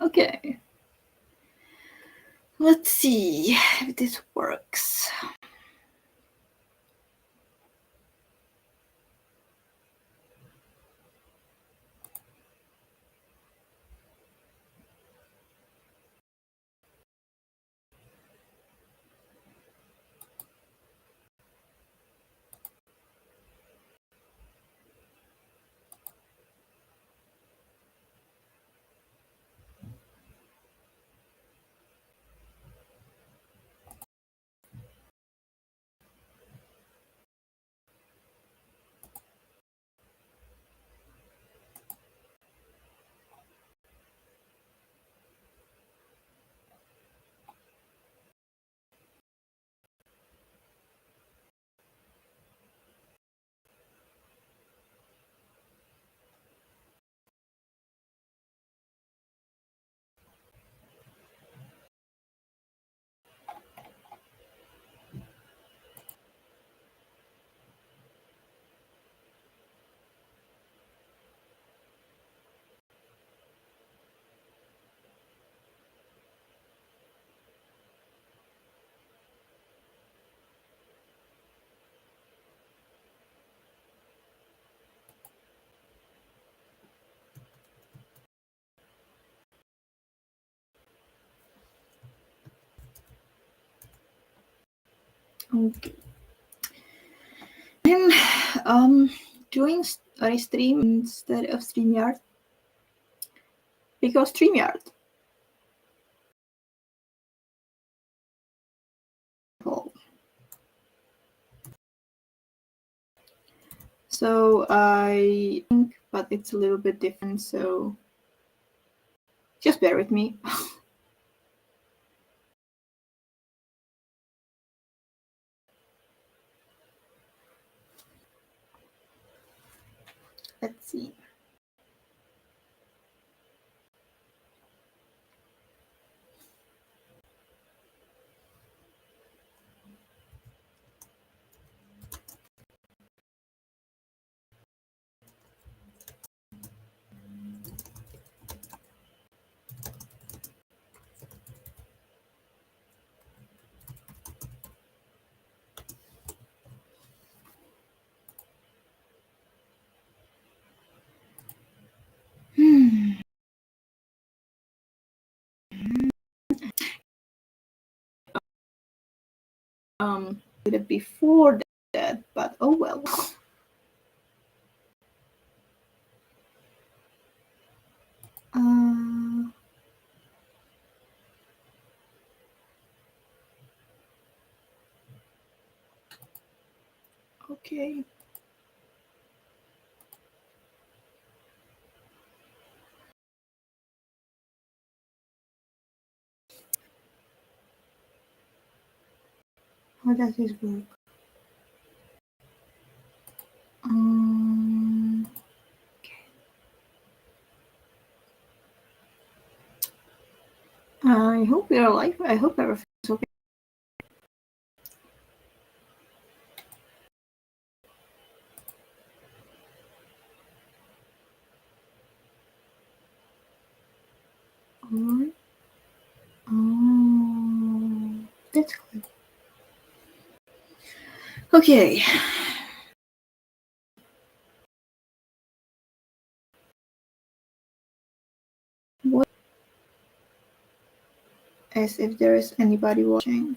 Okay. Let's see if this works. Okay. I'm doing a stream instead of StreamYard because StreamYard. So I think, but it's a little bit different. So just bear with me. Let's see. Did it before that, but oh well. Okay. How does this work? Okay. I hope we are live. I hope everything's okay. Alright. That's good. Okay. What? As if there is anybody watching.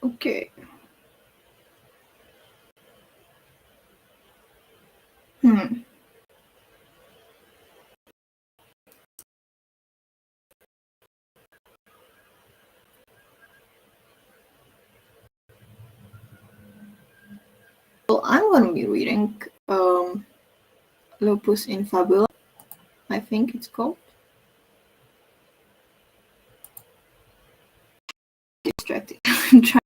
Okay. Well, I'm going to be reading Lupus in Fabula, I think it's called. Distracted. I'm trying.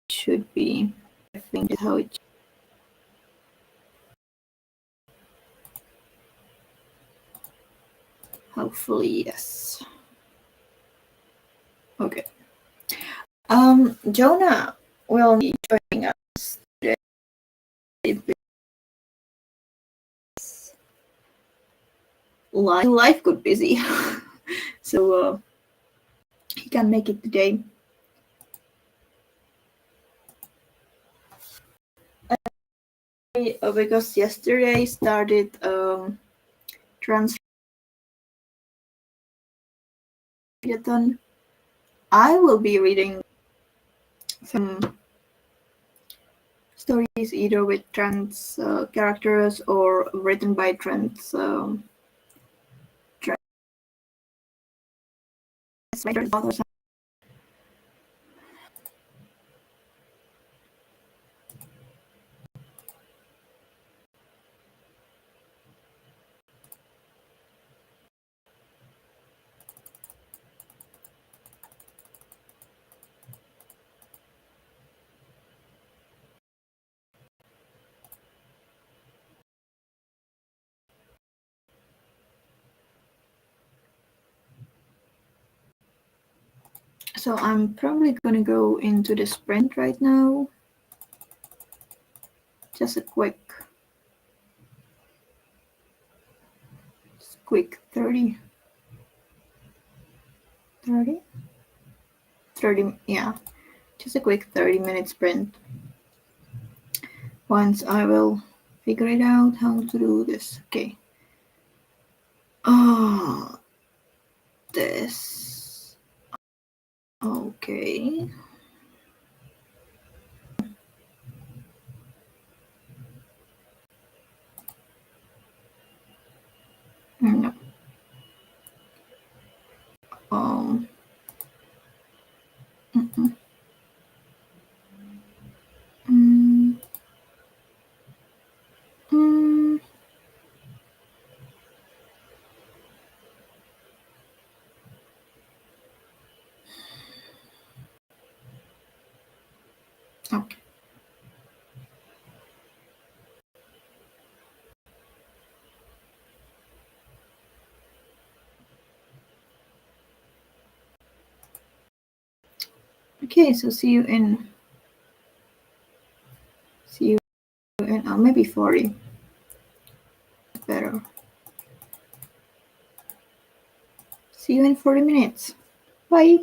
Should be. I think that's how it. Hopefully, yes. Okay. Jonah will be joining us today, life got busy. So he can't make it today. Because yesterday started Translathon. I will be reading some stories either with trans characters or written by trans translators, authors. So I'm probably gonna go into the sprint right now. Just a quick 30, 30, yeah, just a quick 30-minute sprint. Once I will figure it out how to do this. Okay. Oh, this. Okay. No. Um. Mm, mm, mm. Okay. Okay. So see you in maybe 40. Better. See you in 40 minutes. Bye.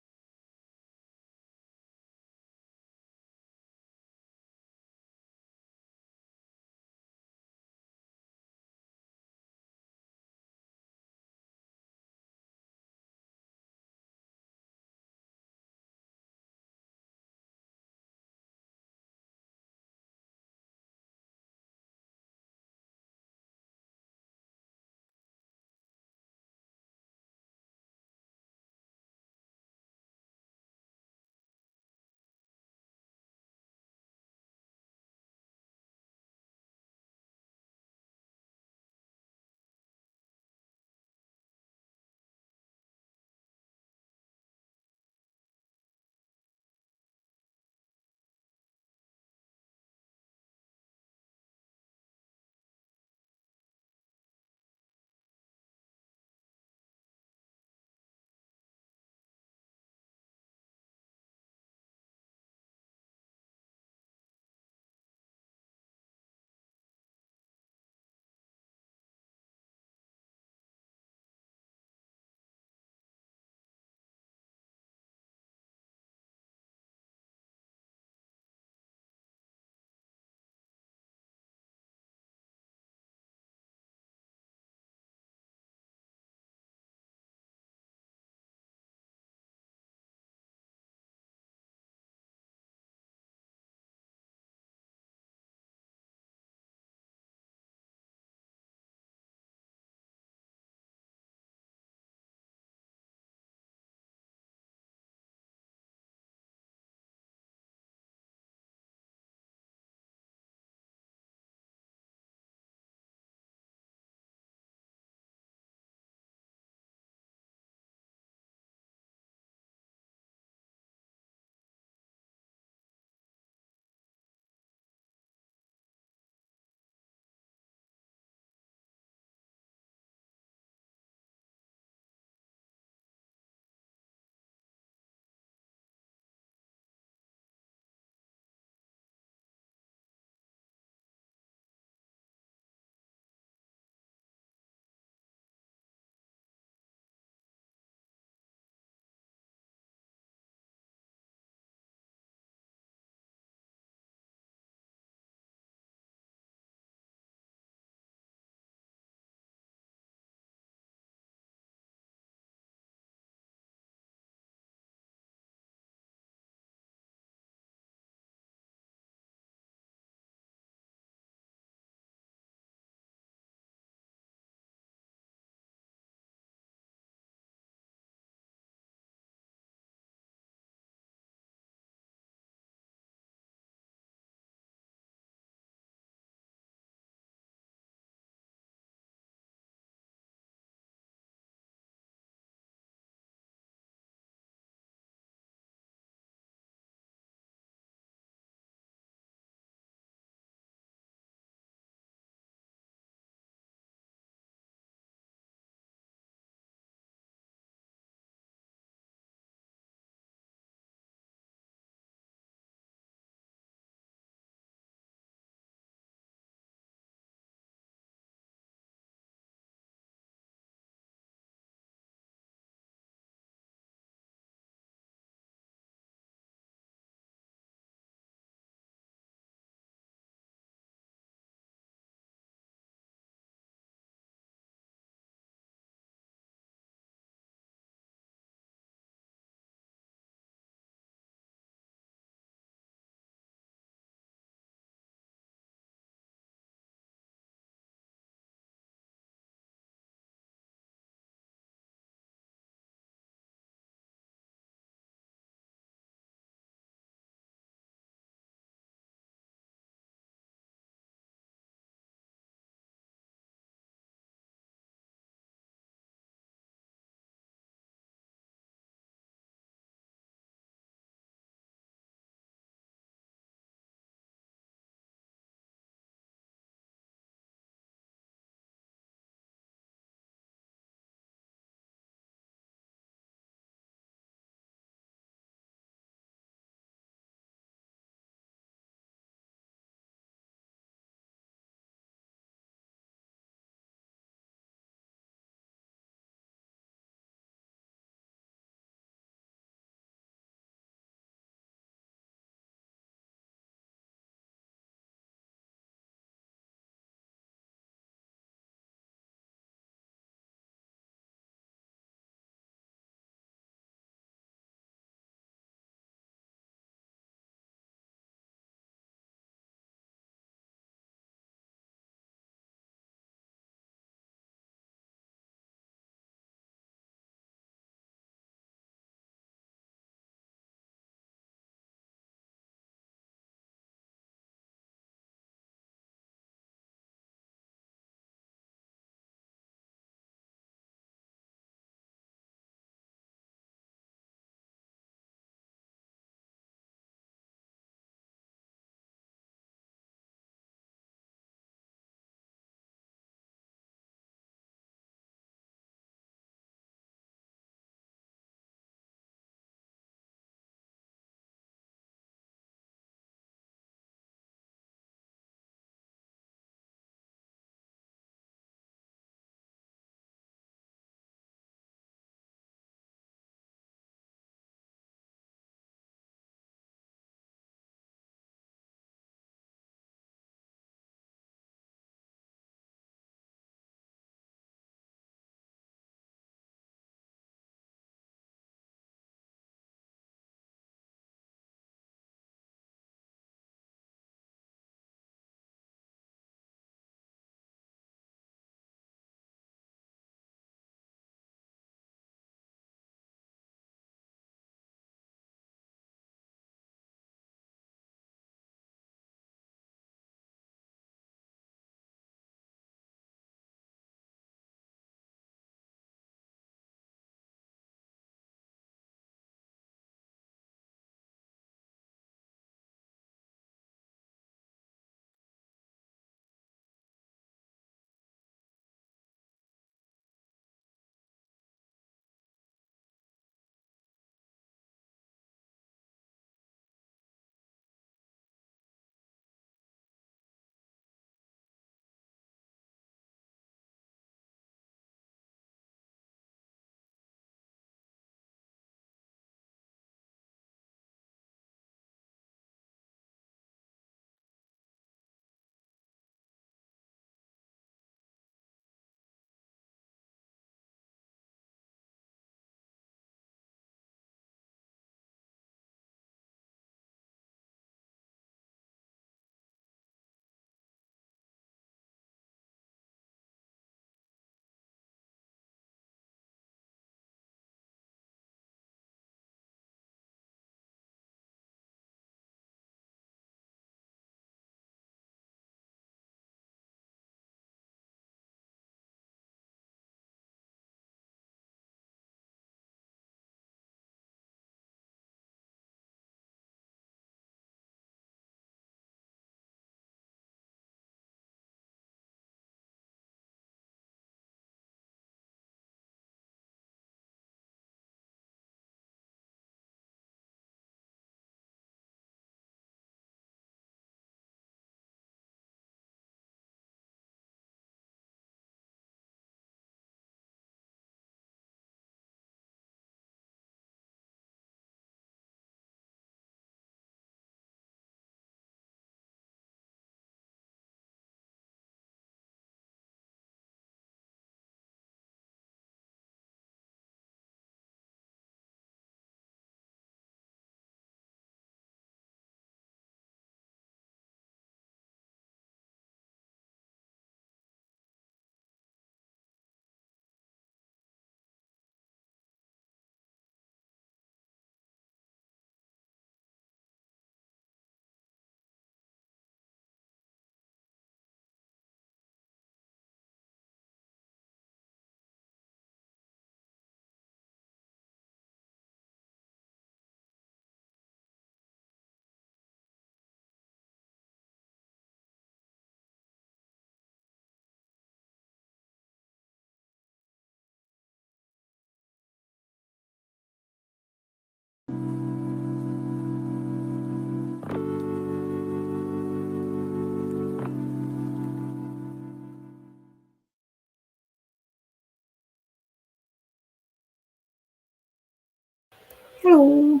Hello.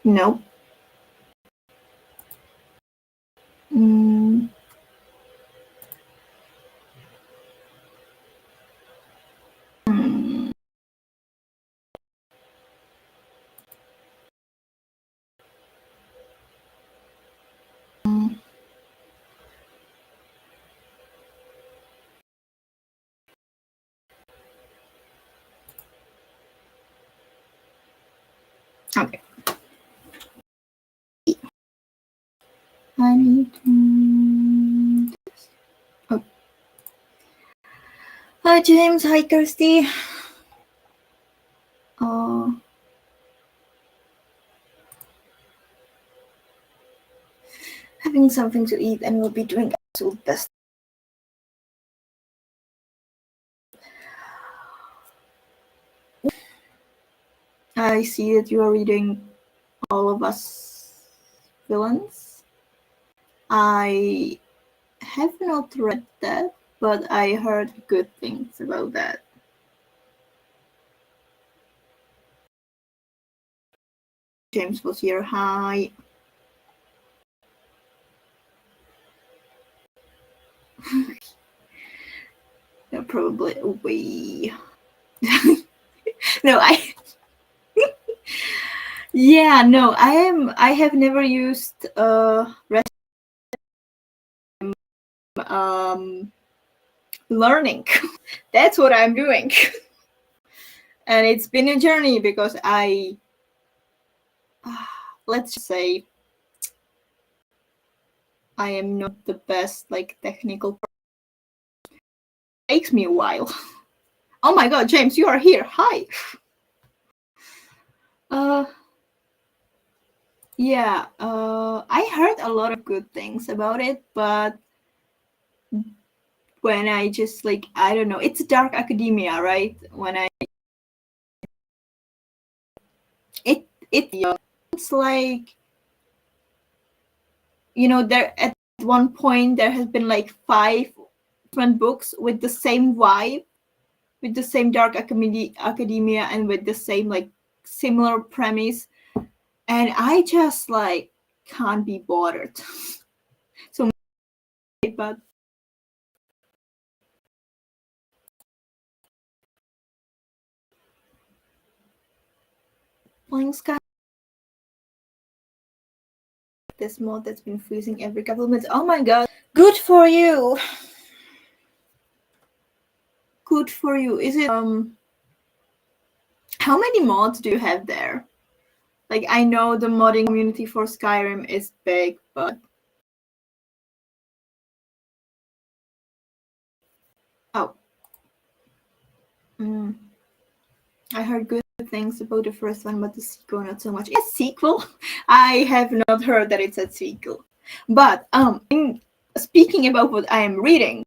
No. Mm. Mm. Okay. I need to... Oh. Hi, James. Hi, Kirsty. Having something to eat and will be doing absolute best. I see that you are reading All of Us Villains. I have not read that, but I heard good things about that. James was here. Hi. They're probably away. No, yeah, no, I have never used learning. That's what I'm doing. And it's been a journey because let's just say I am not the best technical person. It takes me a while. Oh my god, James, you are here. Hi. Yeah, I heard a lot of good things about it, but when I just I don't know, it's dark academia, right? When it's there at one point there has been 5 different books with the same vibe, with the same dark academia and with the same similar premise, and I just can't be bothered. So but playing Sky, this mod that's been freezing every couple of minutes. Oh my god, good for you. Good for you. Is it how many mods do you have there? I know the modding community for Skyrim is big, but oh. I heard good things about the first one, but the sequel not so much. A sequel? I have not heard that it's a sequel. But speaking about what I am reading,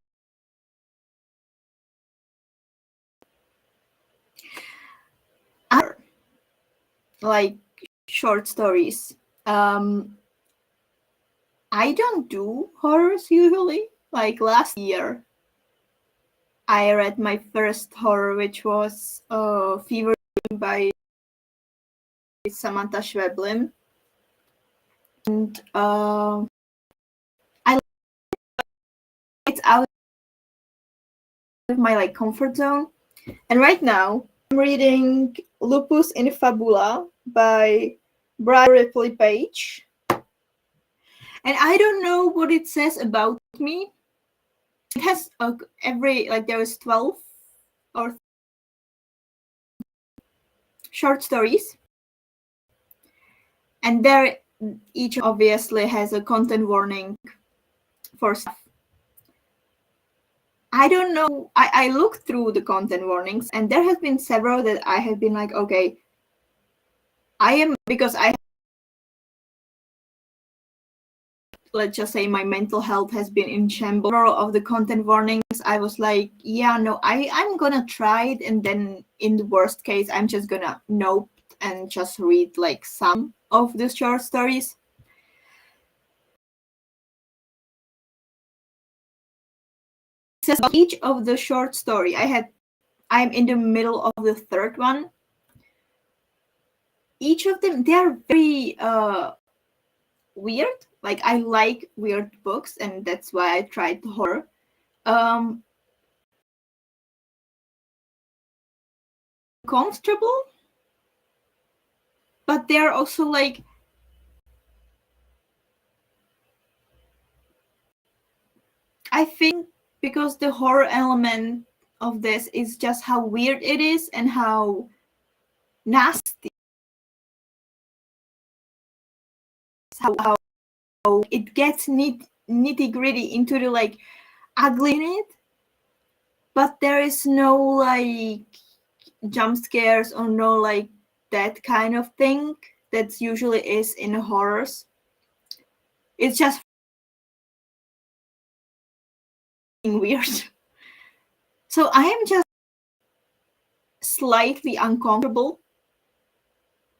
short stories. I don't do horrors usually. Last year, I read my first horror, which was Fever by Samantha Schweblin. And it's out of my comfort zone. And right now, I'm reading Lupus in Fabula by Brian Ripley Page. And I don't know what it says about me. It has there is 12 or short stories. And there, each obviously has a content warning for stuff. I don't know. I looked through the content warnings, and there have been several that I have been okay, because let's just say my mental health has been in shambles. Several of the content warnings, I was yeah, no, I'm gonna try it, and then in the worst case, I'm just gonna nope and just read some of the short stories. Each of the short story, I had I'm in the middle of the third one. Each of them, they are very weird. Like, I like weird books, and that's why I tried horror. Um, comfortable, but they're also like, I think because the horror element of this is just how weird it is and how nasty, how it gets nitty gritty into the like ugly in it, but there is no like jump scares or no like that kind of thing that usually is in horrors. It's just weird. So I am just slightly uncomfortable,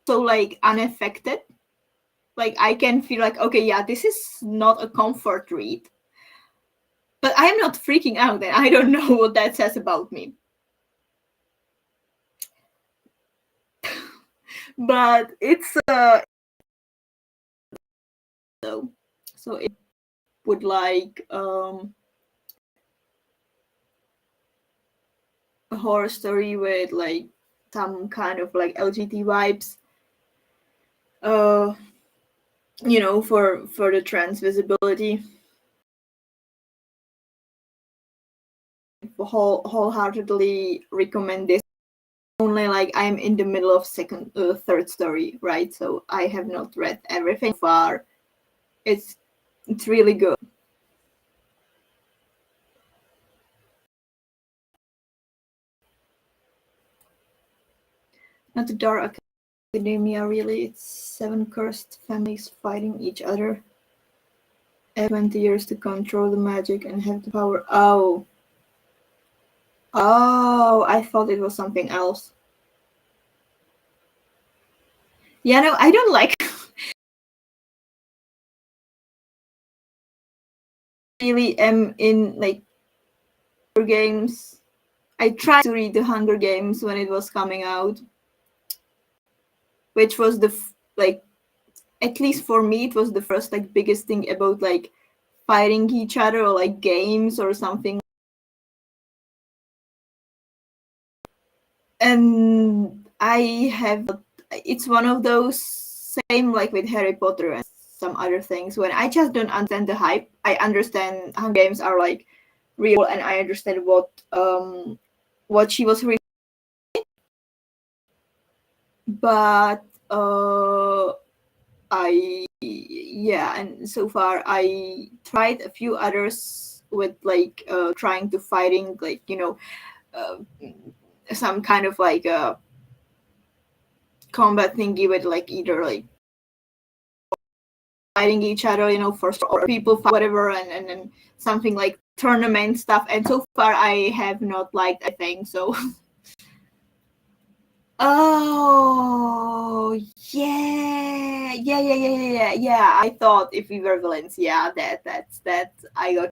so like unaffected. Like, I can feel like, okay, yeah, this is not a comfort read, but I'm not freaking out, and I don't know what that says about me. But it's so it would like a horror story with like some kind of like LGBT vibes. Uh, for the trans visibility. Wholeheartedly recommend this. Only like I'm in the middle of third story, right? So I have not read everything far. It's really good. Not the Dark Academia, really. It's 7 cursed families fighting each other. 20 years to control the magic and have the power. Oh, I thought it was something else. Yeah, no, I don't like really am in like Hunger Games. I tried to read the Hunger Games when it was coming out, which was like, at least for me, it was the first like biggest thing about like fighting each other or like games or something. And it's one of those, same like with Harry Potter and some other things, when I just don't understand the hype. I understand how games are like real, and I understand what she was reading, but and so far I tried a few others with like trying to fighting like uh, some kind of like combat thingy with like either like fighting each other, first or people fight, whatever, and something like tournament stuff. And so far I have not liked a thing. So oh yeah. I thought if we were villains, yeah, that's I got.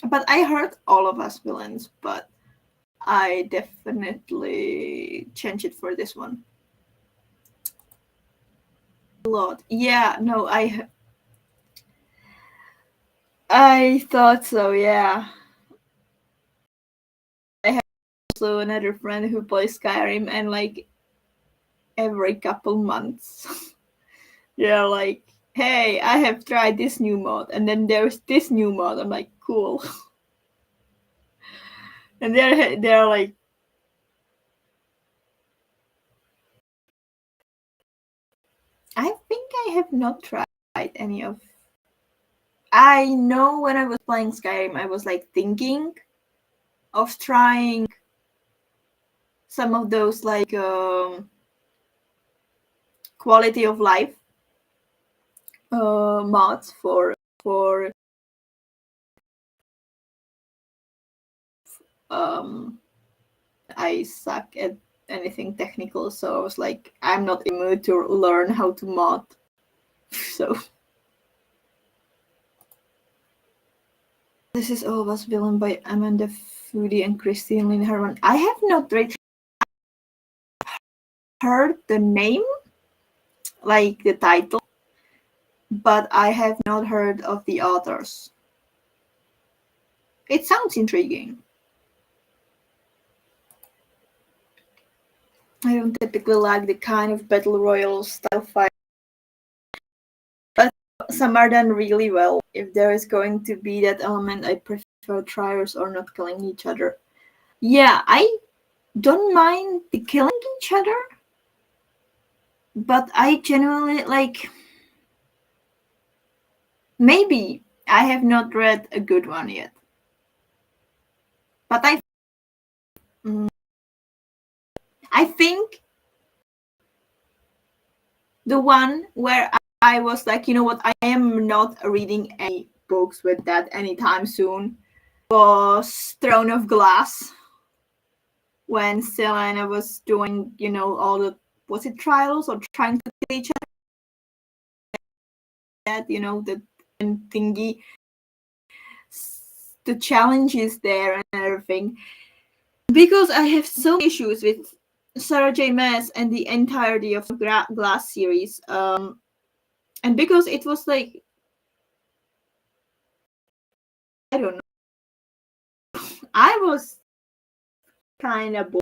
But I heard All of Us villains, but I definitely changed it for this one. A lot. Yeah, no, I thought so, yeah. I have also another friend who plays Skyrim, and like every couple months they're like, hey, I have tried this new mod, and then there's this new mod. I'm like, cool. And they're like, I think I have not tried any of. I know when I was playing Skyrim, I was like thinking of trying some of those like quality of life mods for um I suck at anything technical, so I was like, I'm not in the mood to learn how to mod. So This Is All of Us Villain by Amanda Foody and Christine Lynn Herman. I have not heard the name, like the title, but I have not heard of the authors. It sounds intriguing. I don't typically like the kind of battle royale style fight, but some are done really well. If there is going to be that element, I prefer triers or not killing each other. Yeah, I don't mind the killing each other, but I genuinely like. Maybe I have not read a good one yet, but I think the one where I was like, you know what, I am not reading any books with that anytime soon, was Throne of Glass, when Selena was doing, all the, was it trials or trying to kill each other? That, the thingy, the challenges there and everything. Because I have so many issues with Sarah J. Maas and the entirety of the Glass series, and because it was like, I don't know, I was kind of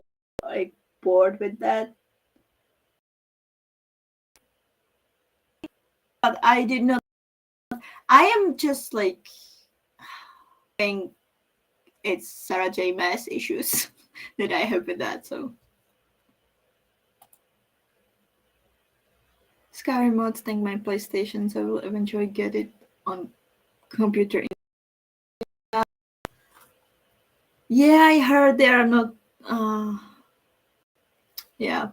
bored with that, but I did not. I am just like saying it's Sarah J. Maas issues that I have with that. So Skyrim mods thank my PlayStation, so I will eventually get it on computer. Yeah, I heard they are not. Yeah.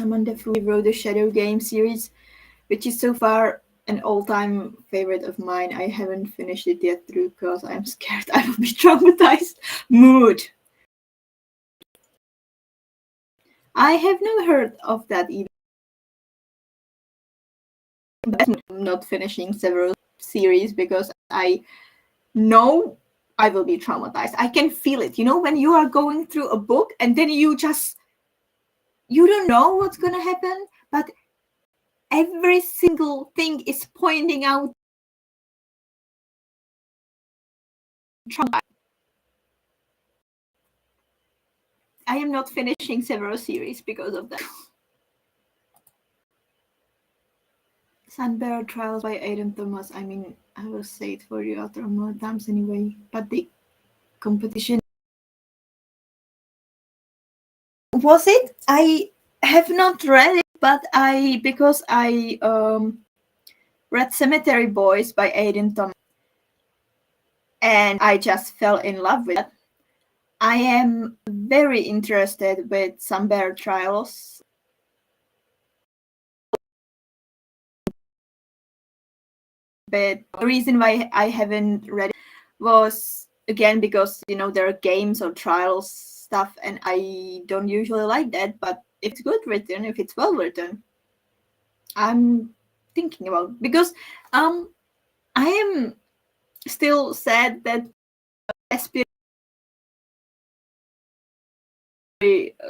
Amanda Foody wrote the Shadow Game series, which is so far an all-time favorite of mine. I haven't finished it yet through because I'm scared I will be traumatized. Mood. I have not heard of that either. But I'm not finishing several series because I know I will be traumatized. I can feel it. When you are going through a book and then you don't know what's gonna happen, but every single thing is pointing out trauma. I am not finishing several series because of that. Sunbearer Trials by Aidan Thomas. I mean, I will say it for you after more times anyway, but the competition. Was it? I have not read it, but because I read Cemetery Boys by Aidan Thomas, and I just fell in love with it. I am very interested with Sunbearer Trials. But the reason why I haven't read it was, again, because, there are games or trials stuff, and I don't usually like that. But if it's good written, if it's well written, I'm thinking about, because I am still sad that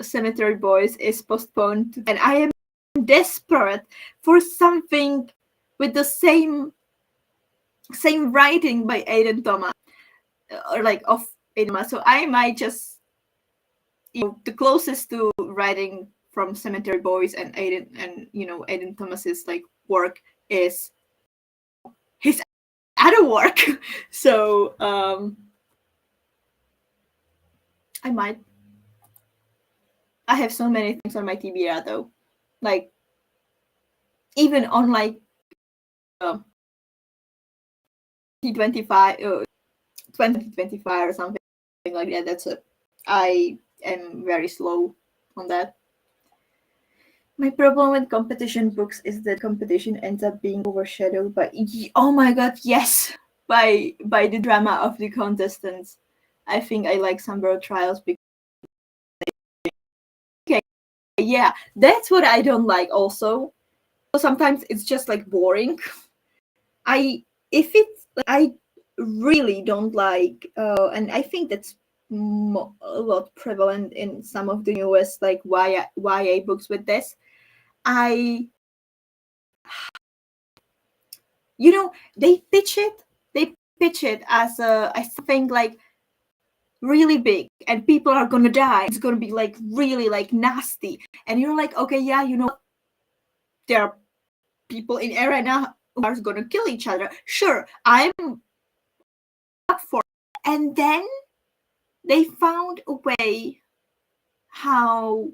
Cemetery Boys is postponed, and I am desperate for something with the same writing by Aidan Thomas, or like of Aidan Thomas. So I might just, the closest to writing from Cemetery Boys and Aidan Thomas's like work is his other work. So I have so many things on my TBR though, like even on like 2025 or something like that. That's it. I am very slow on that. My problem with competition books is that competition ends up being overshadowed by, oh my god, yes, by the drama of the contestants. I think I like Sunbearer Trials because, okay, yeah, that's what I don't like also. Sometimes it's just like boring. I really don't like, and I think that's a lot prevalent in some of the newest like YA books with this. I they pitch it as something like really big and people are gonna die. It's gonna be like really like nasty, and you're like, okay, yeah, there are people in air right now who are gonna kill each other. Sure, I'm up for it. And then they found a way how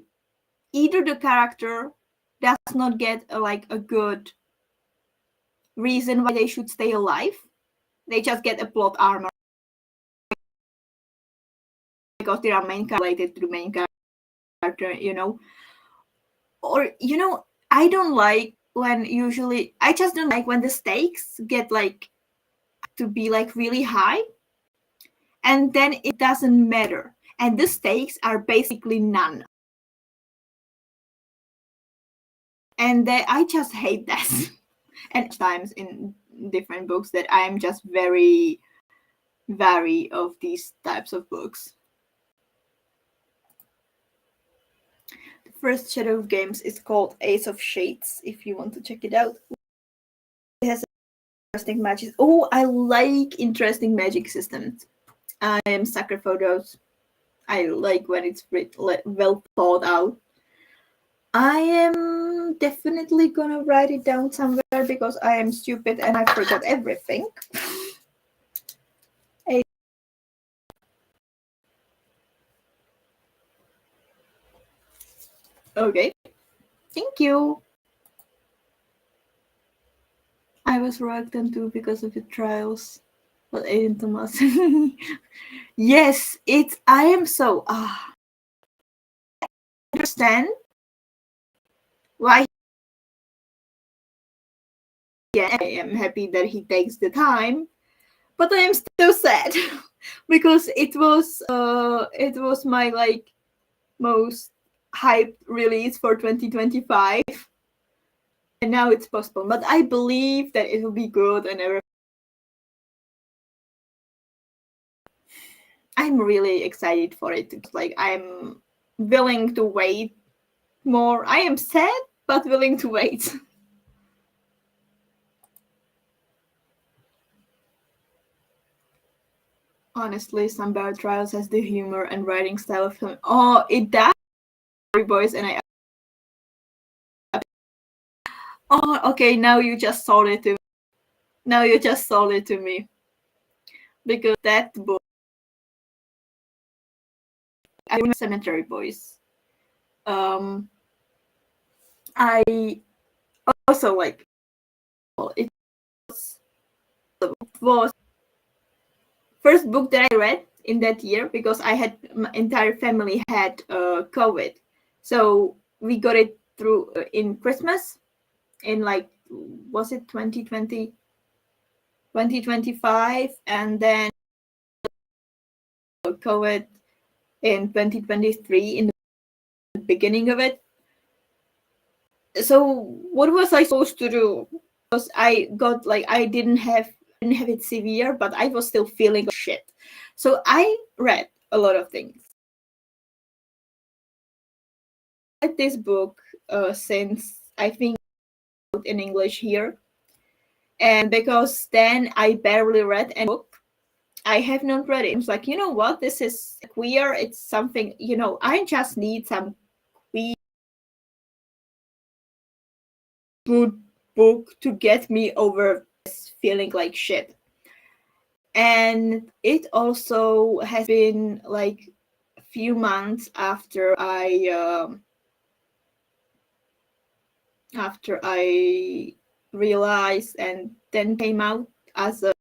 either the character does not get a good reason why they should stay alive. They just get a plot armor because they are main related to the main character, Or I don't like when I just don't like when the stakes get like to be like really high and then it doesn't matter. And the stakes are basically none. And I just hate that. And times in different books that I'm just very wary of these types of books. The first Shadow of Games is called Ace of Shades, if you want to check it out. It has interesting magic. Oh, I like interesting magic systems. I am sucker for those. I like when it's well thought out. I am definitely gonna write it down somewhere because I am stupid and I forgot everything. Okay, thank you. I was reluctant too because of the trials, but Aiden Thomas. Yes, I am so. Understand why. Yeah, I am happy that he takes the time, but I am still sad because it was my like most hyped release for 2025, and now it's postponed. But I believe that it will be good and everything. I'm really excited for it. Like I'm willing to wait more. I am sad, but willing to wait. Honestly, some Bear Trials has the humor and writing style of him. Oh, it does, boys, and I. Oh, okay. Now you just sold it to. Now you just sold it to me, because that book. I remember Cemetery Boys. I also like. It was first book that I read in that year because my entire family had COVID, so we got it through in Christmas, in like was it 2020, 2025, and then COVID in 2023 in the beginning of it. So what was I supposed to do? Because I got like I didn't have it severe, but I was still feeling shit. So I read a lot of things. I read this book since I think in English here, and because then I barely read any book, I have not read it. It's like, you know what? This is queer. It's something, I just need some queer good book to get me over this feeling like shit. And it also has been like a few months after I realized and then came out as a.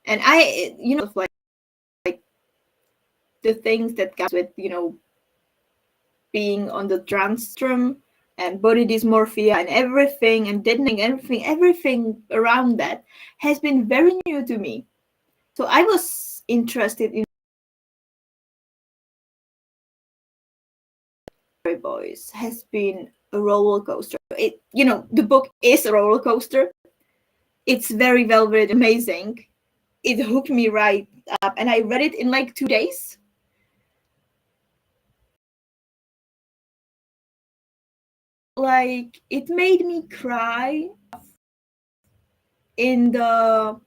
And I, like the things that comes with, being on the trans spectrum and body dysmorphia and everything and everything around that has been very new to me. So I was interested in Boys has been a roller coaster. The book is a roller coaster. It's very well written, amazing. It hooked me right up, and I read it in like 2 days. Like, it made me cry in the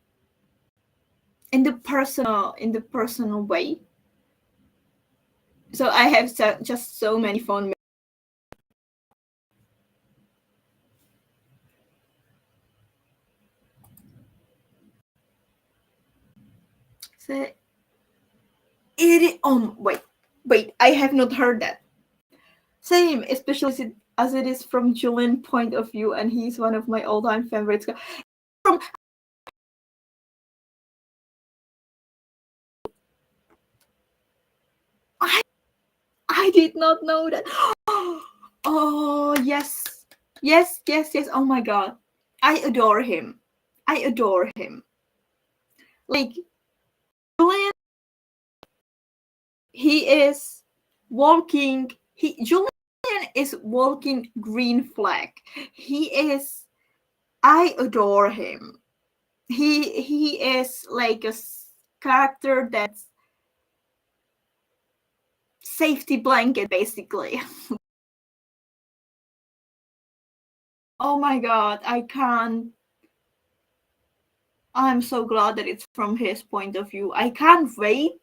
personal way. So I have just so many fond. So wait, I have not heard that. Same, especially as it is from Julian's point of view, and he's one of my all-time favorites. From I did not know that. Oh yes, yes, yes, yes. Oh my god, I adore him. I adore him. Like, Julian, he is walking. Julian is walking green flag. He is. I adore him. He is like a character that's safety blanket, basically. Oh my god, I can't. I'm so glad that it's from his point of view. I can't wait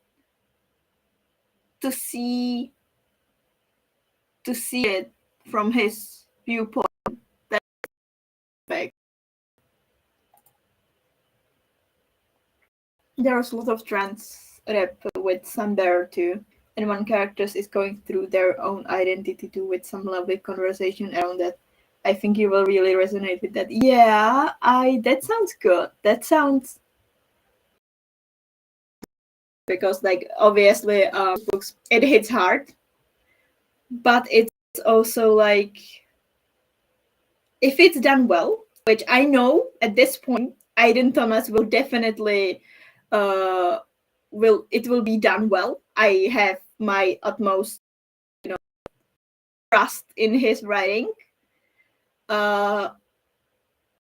to see it from his viewpoint. That's perfect. There's a lot of trans rap with Sunbear too, and one character is going through their own identity too, with some lovely conversation around that. I think you will really resonate with that. Yeah, that sounds good. That sounds, because like obviously books, it hits hard, but it's also like, if it's done well, which I know at this point Aiden Thomas will definitely will be done well. I have my utmost trust in his writing.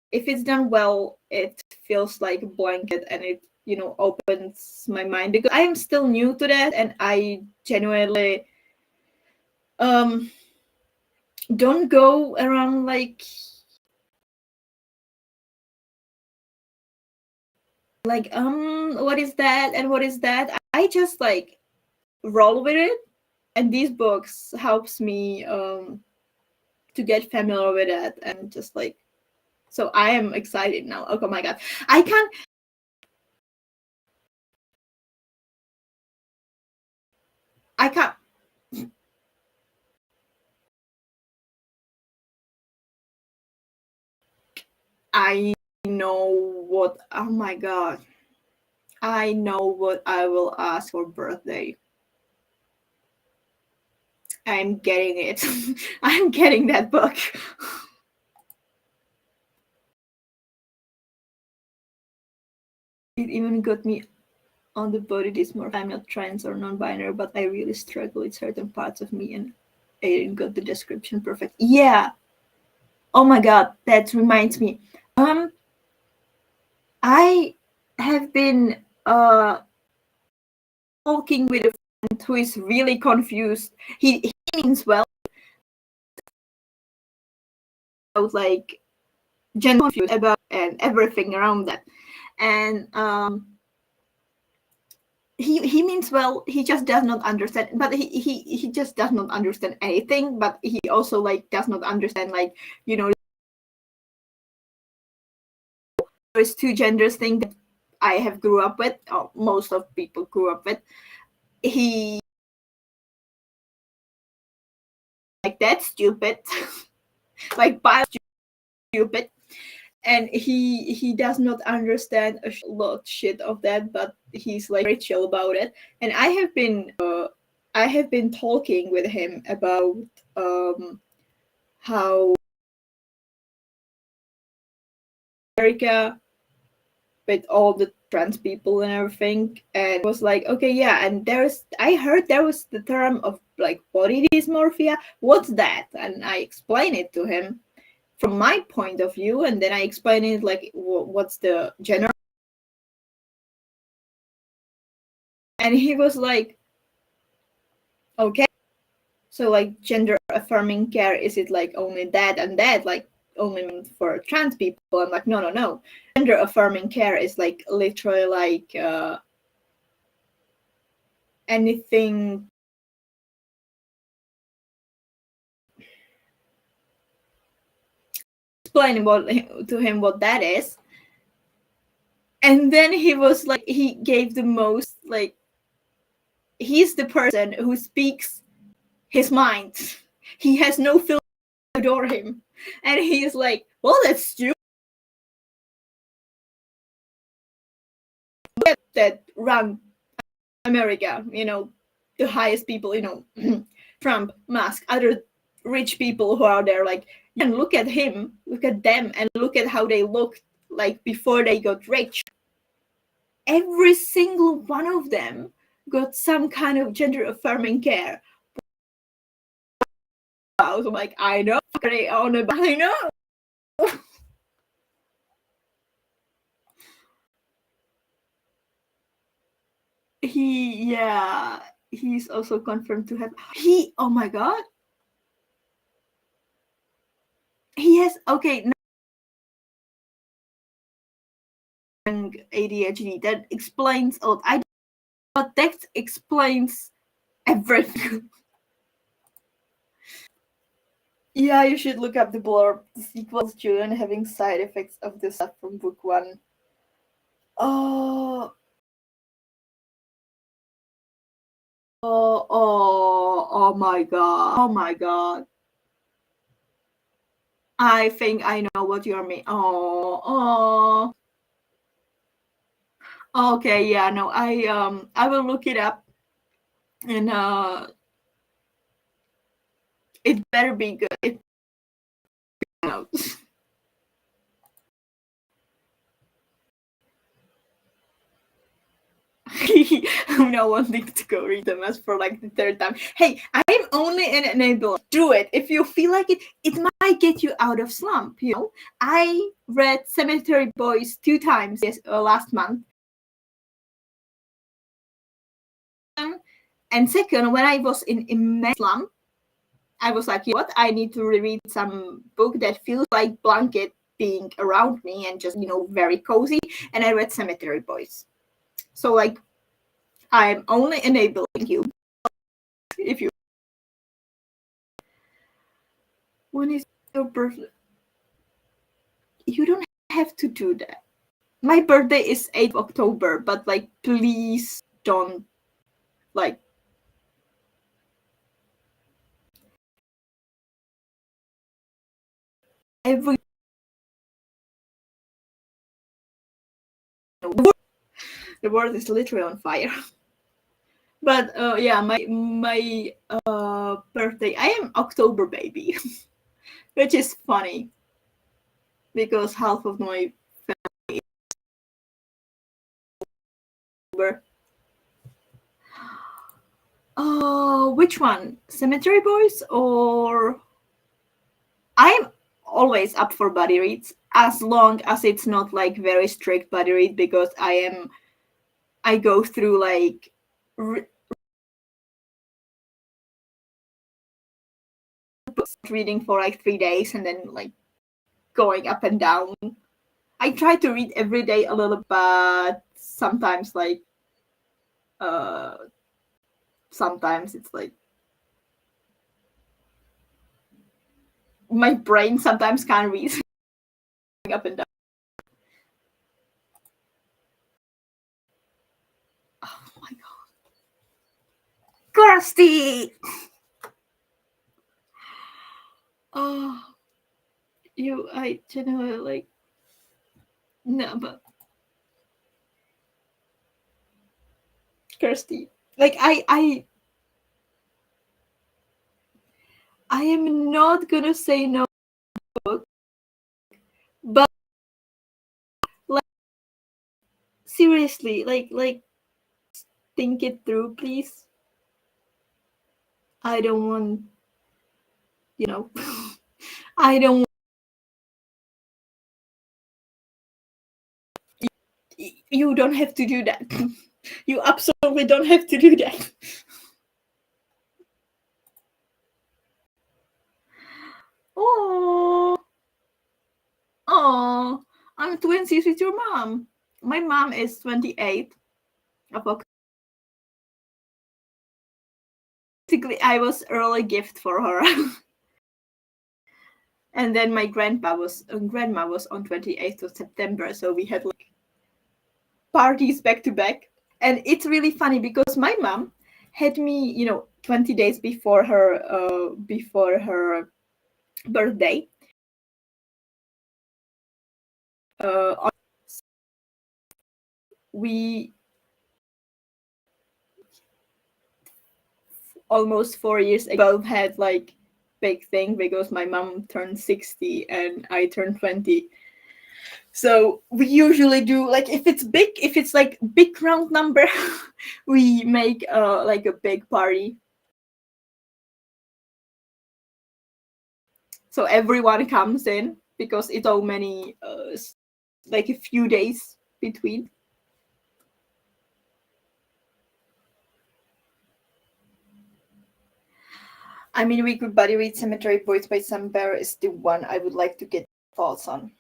If it's done well, it feels like a blanket, and it opens my mind, because I am still new to that, and I genuinely don't go around like what is that and what is that. I just like roll with it, and these books helps me to get familiar with it, and just like, so I am excited now. Oh my god, I can't. I know what. Oh my god, I know what I will ask for birthday. I'm getting it. I'm getting that book. It even got me on the body dysmorphia. I'm not trans or non-binary, but I really struggle with certain parts of me, and I didn't got the description perfect. Yeah. Oh my god, that reminds me. I have been talking with a friend who is really confused. He means well. I was like genuinely confused about and everything around that, and he means well. He just does not understand, but he just does not understand anything. But he also like does not understand, like, there's two genders thing that I have grew up with, or most of people grew up with. He like, that's stupid. Like, bio stupid. And he does not understand a lot shit of that, but he's like very chill about it. And I have been talking with him about how America, with all the trans people and everything, and was like, okay, yeah, and I heard there was the term of like body dysmorphia. What's that? And I explain it to him from my point of view, and then I explain it like what's the general. And he was like, okay, so like gender affirming care, is it like only that and that, like only for trans people? I'm like, no. Gender affirming care is like literally like anything. Explaining to him what that is. And then he was like, he gave the most, like, he's the person who speaks his mind. He has no filter to adore him. And he's like, well, that's stupid. That run America, the highest people, Trump, Musk, other rich people who are there, like, and look at him, look at them, and look at how they looked like before they got rich. Every single one of them got some kind of gender affirming care. I was like, I know, I know. He's also confirmed to have, oh my god, he has, okay, ADHD. That explains a lot. But that explains everything. Yeah, you should look up the blurb. The sequels children having side effects of the stuff from book one. Oh, oh my god. Oh my god. I think I know what you're mean. Oh. Okay, yeah, no, I will look it up, and it better be good. It knows. I'm not wanting to go read them as for like the third time. Hey, I'm only an enabler. Do it. If you feel like it might get you out of slump, I read Cemetery Boys 2 times last month. And second, when I was in immense slump, I was like, you know what? I need to reread some book that feels like blanket being around me and just, very cozy. And I read Cemetery Boys. So like, I'm only enabling you. If you, when is your birthday? You don't have to do that. My birthday is 8th October, but like, please don't, like, every the world is literally on fire. But yeah, my birthday, I am October baby, which is funny because half of my family is October. Oh, which one? Cemetery Boys or? I'm always up for buddy reads as long as it's not like very strict buddy read, because I go through like reading for like 3 days and then like going up and down. I try to read every day a little, but sometimes like sometimes it's like my brain sometimes can't read up and down. Oh my god. Kirsty! Oh, I genuinely like, no, but Kirsty, like I am not gonna say no, but like seriously, like think it through, please. I don't want, you know, I don't. You don't have to do that. You absolutely don't have to do that. Oh, oh, I'm twinsies with your mom. My mom is 28. Basically, I was early gift for her. And then my grandma was on 28th of September, so we had like parties back to back. And it's really funny because my mom had me, 20 days before her birthday. Uh, we almost 4 years ago had like big thing because my mom turned 60 and I turned 20. So we usually do like if it's like big round number, we make like a big party. So everyone comes in because it's so many like a few days between. I mean, we could buddy read Cemetery Boys by Sam Bear is the one I would like to get thoughts on.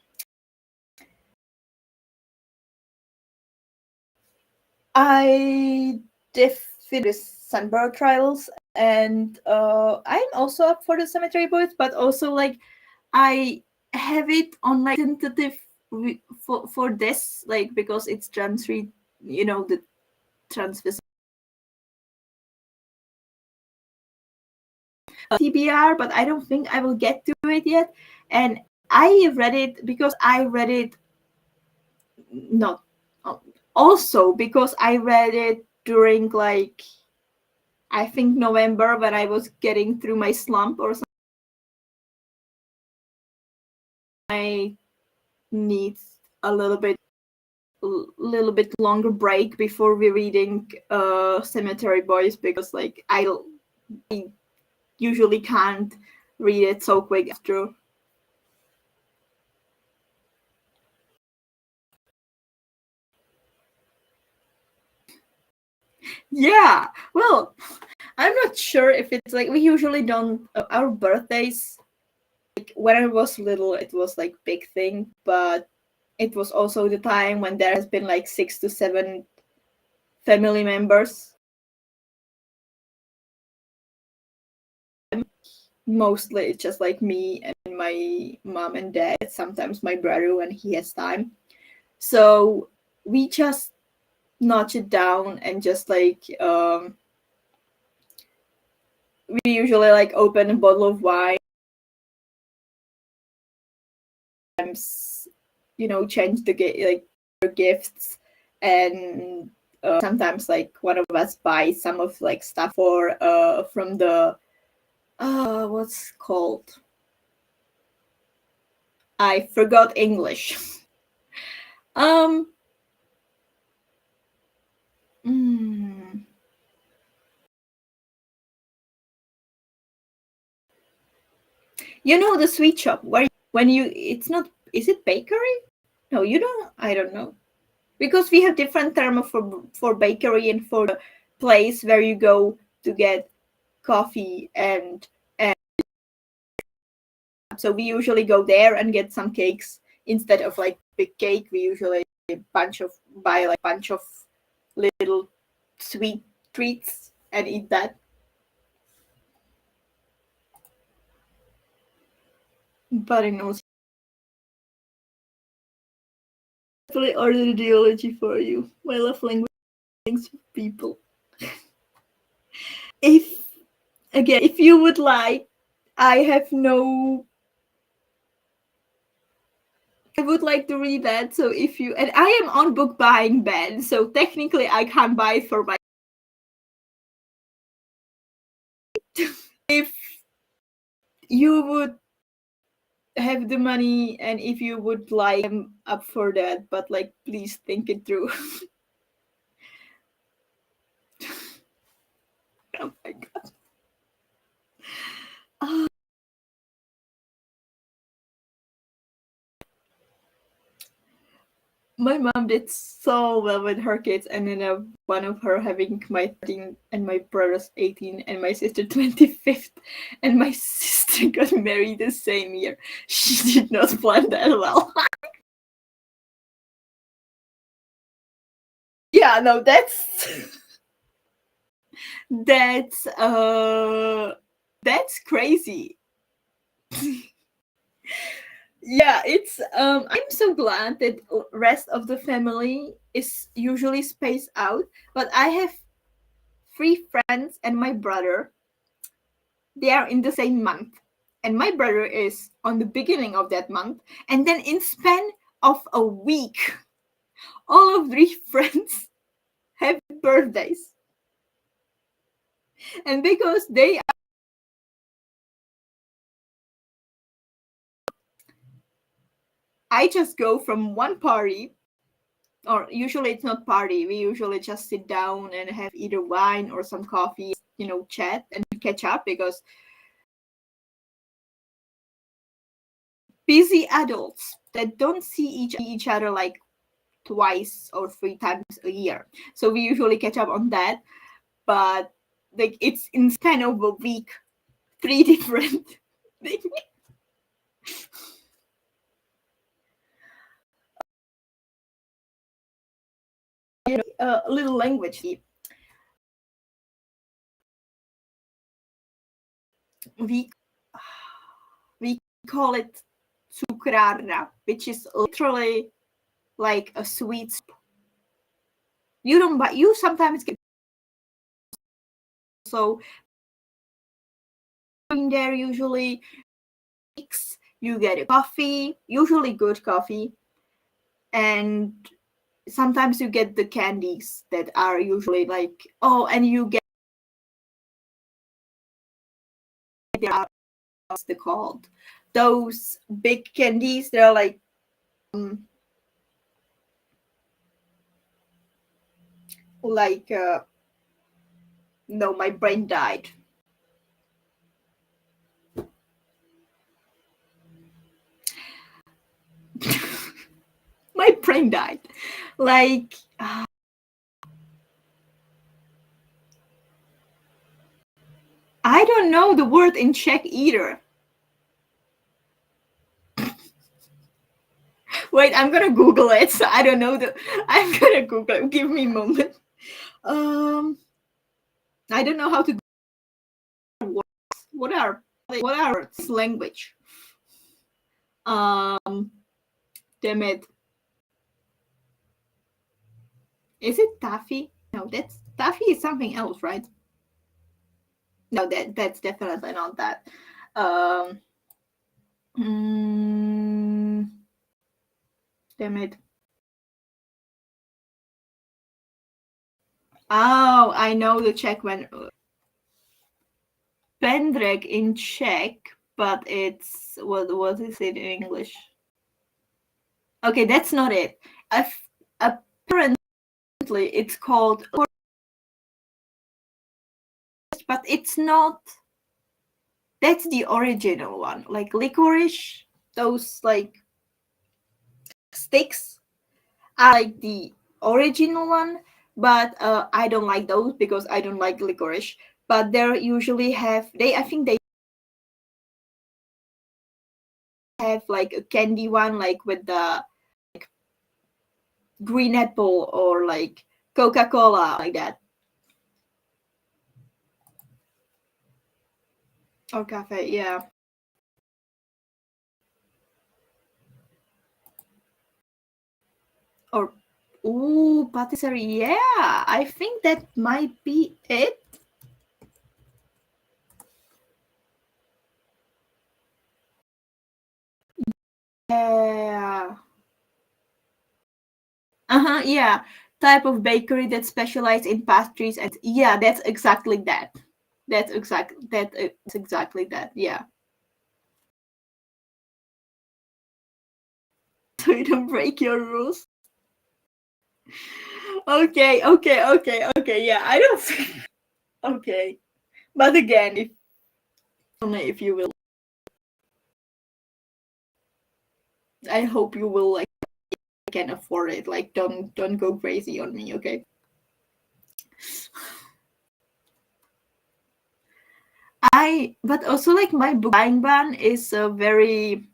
I definitely Sunborough Trials, and I'm also up for the Cemetery Boys, but also like I have it on like tentative for this, like because it's trans read, the trans TBR, but I don't think I will get to it yet. And I read it because I read it not also because I read it during like I think November when I was getting through my slump or something. I need a little bit longer break before we reading Cemetery Boys because like I usually can't read it so quick after. Yeah, well, I'm not sure if it's like we usually don't our birthdays. Like when I was little, it was like big thing, but it was also the time when there has been like 6 to 7 family members. Mostly it's just like me and my mom and dad. Sometimes my brother when he has time. So we just notch it down and just like we usually like open a bottle of wine, change the gifts, and sometimes like one of us buys some of like stuff for from the what's called, I forgot English. um mm, the sweet shop where when you it's not, is it bakery? No, you don't, I don't know, because we have different term for bakery and for the place where you go to get coffee and so we usually go there and get some cakes instead of like big cake. We usually buy like bunch of little sweet treats and eat that. But I know definitely order the ideology for you. My love language with people. If again, if you would like, I have no. I would like to read that. So if you and I am on book buying ban, so technically I can't buy it for my. If you would have the money and if you would like, I'm up for that, but like please think it through. Oh my god. Ah, my mom did so well with her kids, and then one of her having my 13 and my brother's 18 and my sister 25th, and my sister got married the same year. She did not plan that well. Yeah, no, that's that's crazy. Yeah, it's I'm so glad that rest of the family is usually spaced out, but I have three friends and my brother. They are in the same month, and my brother is on the beginning of that month, and then in span of a week, all of three friends have birthdays, and because they I just go from one party, or usually it's not party, we usually just sit down and have either wine or some coffee, chat and catch up, because busy adults that don't see each other like twice or three times a year, so we usually catch up on that. But like it's in span of a week, three different things. A little language. We we call it cucrarra, which is literally like a sweet. You don't buy. You sometimes get so in there usually. You get a coffee, usually good coffee, and sometimes you get the candies that are usually like, oh, and you get what's they called, those big candies. They're um, like no, my brain died. My brain died. Like I don't know the word in Czech either. Wait, I'm gonna Google it. So I don't know the. I'm gonna Google it. Give me a moment. Um, I don't know how to. What are language? Damn it. Is it taffy? No, that's taffy is something else, right? No, that's definitely not that. Um, mm, damn it. Oh, I know the Czech one. Pendrek in Czech, but it's what is it in English? Okay, that's not it. Apparently, it's called, but it's not. That's the original one, like licorice. Those like sticks are like the original one, but I don't like those because I don't like licorice. But they usually have I think they have like a candy one, like with the like, green apple or like Coca-Cola, like that. Or cafe, yeah. Or ooh, patisserie, yeah. I think that might be it. Yeah. Uh-huh, yeah. Type of bakery that specialize in pastries, and yeah, that's exactly that. It's exactly that. Yeah. So you don't break your rules. Okay. Yeah, I don't. Okay, but again, if only if you will. I hope you will like can afford it. Like don't go crazy on me, okay? But also like my book buying ban is a very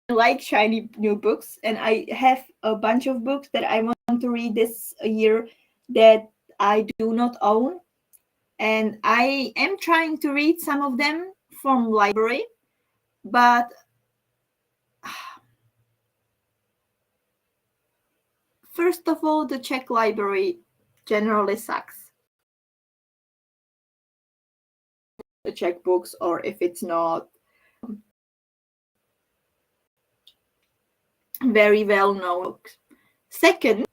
like shiny new books, and I have a bunch of books that I want to read this year that I do not own, and I am trying to read some of them from library, but first of all, the Czech library generally sucks. The Czech books, or if it's not very well known books. Second,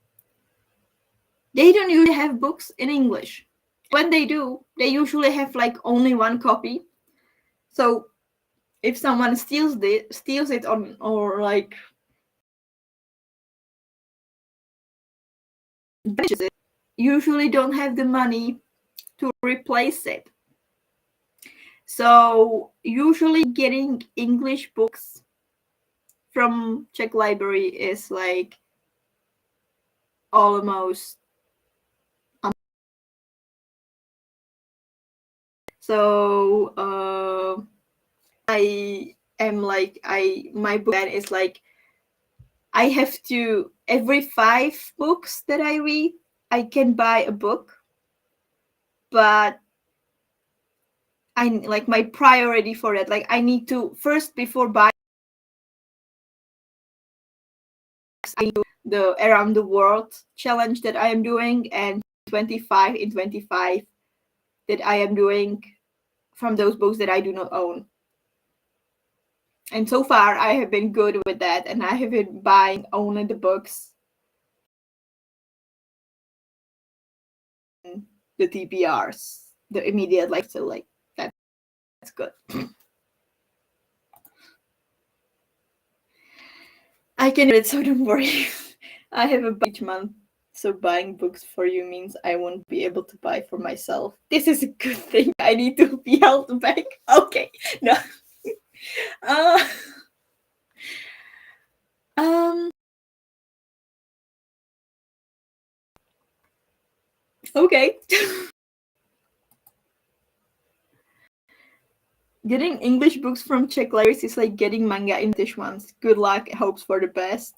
they don't usually have books in English. When they do, they usually have like only one copy. So if someone steals it on or like damages it, usually don't have the money to replace it. So usually getting English books from Czech library is like almost so I am like my book ban is like I have to every 5 books that I read I can buy a book, but I like my priority for it, like I need to first before buying I do the around the world challenge that I am doing, and 25 in 25 that I am doing from those books that I do not own. And so far I have been good with that, and I have been buying only the books, the TBRs, the immediate like, so like that's good. I can do it, so don't worry. I have a each month, so buying books for you means I won't be able to buy for myself. This is a good thing. I need to be held back. Okay, no. Uh, um. Okay. Getting English books from Czech libraries is like getting manga in English ones. Good luck and hopes for the best.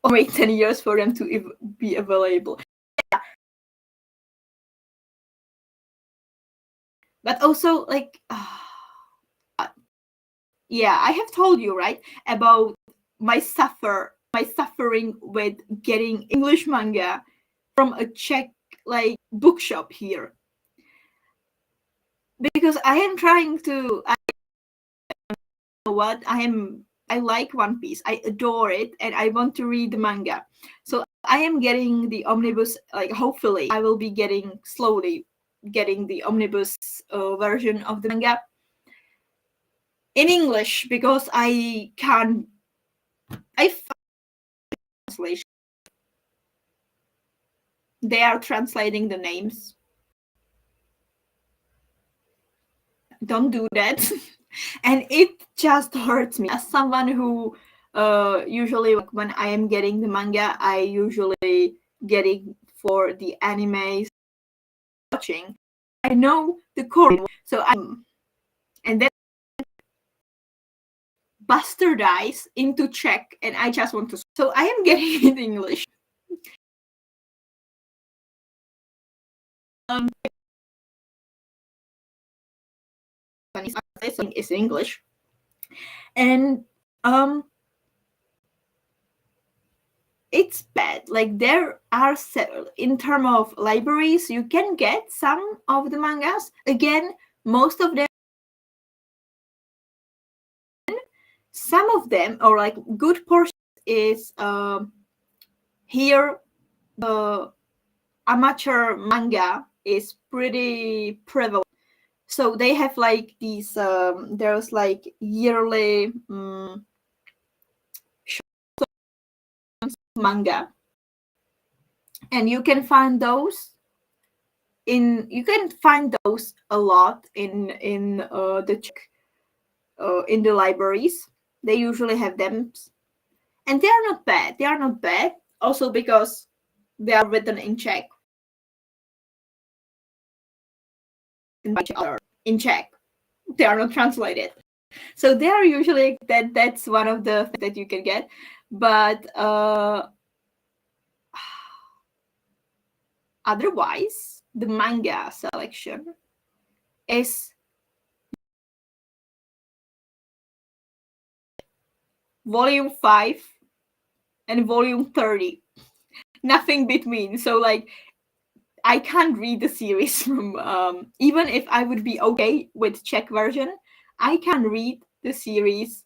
Or wait 10 years for them to be available. Yeah. But also, like, yeah, I have told you, right, about my suffering with getting English manga from a Czech like bookshop here. Because I am trying to what I like One Piece. I adore it and I want to read the manga. So I am getting the omnibus, like hopefully I will be slowly getting the omnibus version of the manga in English, because I can't translation. They are translating the names. Don't do that. And it just hurts me as someone who usually when I am getting the manga, I usually getting for the animes watching. I know the Korean, so and then bastardize into Czech, and I just want to. So I am getting it in English. Is English, and it's bad. Like there are in terms of libraries, you can get some of the mangas. Again, most of them, some of them, or like good portion is here. The amateur manga is pretty prevalent. So they have like these. There's like yearly manga and you can find those a lot in the libraries. They usually have them, and they are not bad. They are not bad. Also because they are written in Czech. In Czech, they are not translated. So they are usually that's one of the things that you can get. But otherwise, the manga selection is volume 5 and volume 30. Nothing between. So like I can't read the series from even if I would be okay with Czech version, I can read the series.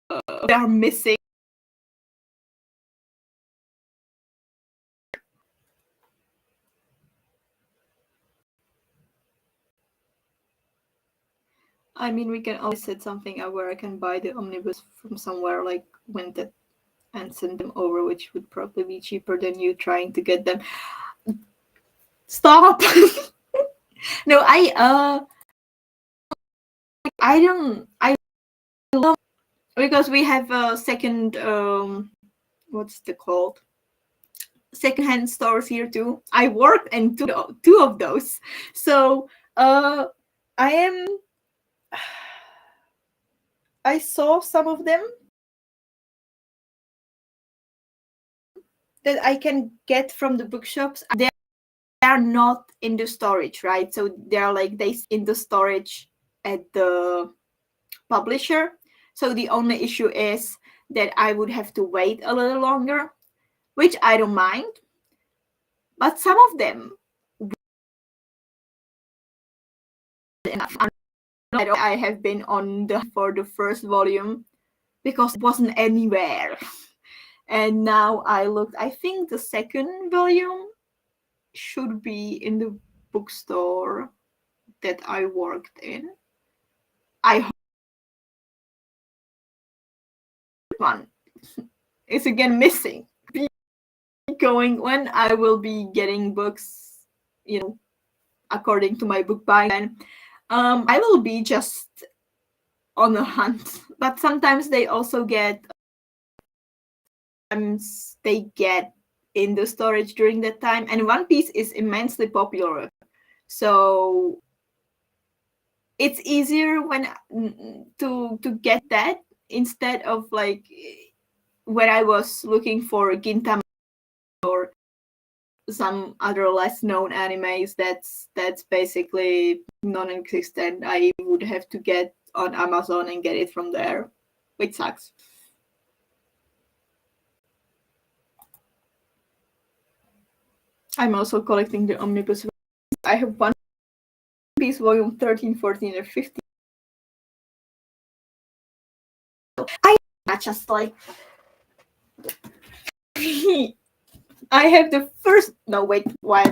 They are missing. I mean, we can always set something up where I can buy the omnibus from somewhere like Vinted and send them over, which would probably be cheaper than you trying to get them. Stop. No, I love, because we have a second what's it called, secondhand stores here too. I worked in two of those, so I saw some of them that I can get from the bookshops. They are not in the storage, right? So they're like they in the storage at the publisher. So the only issue is that I would have to wait a little longer, which I don't mind. But some of them enough. I have been on for the first volume because it wasn't anywhere. And now I looked, I think the second volume should be in the bookstore that I worked in. I hope one is again missing. Going when I will be getting books, according to my book buying, then I will be just on a hunt. But sometimes they also get in the storage during that time, and One Piece is immensely popular, so it's easier when to get that instead of like when I was looking for Gintama or some other less known animes that's basically non-existent. I would have to get on Amazon and get it from there, which sucks. I'm also collecting the omnibus. I have One Piece volume 13, 14, and 15. I just like I have the first. No, wait. Why?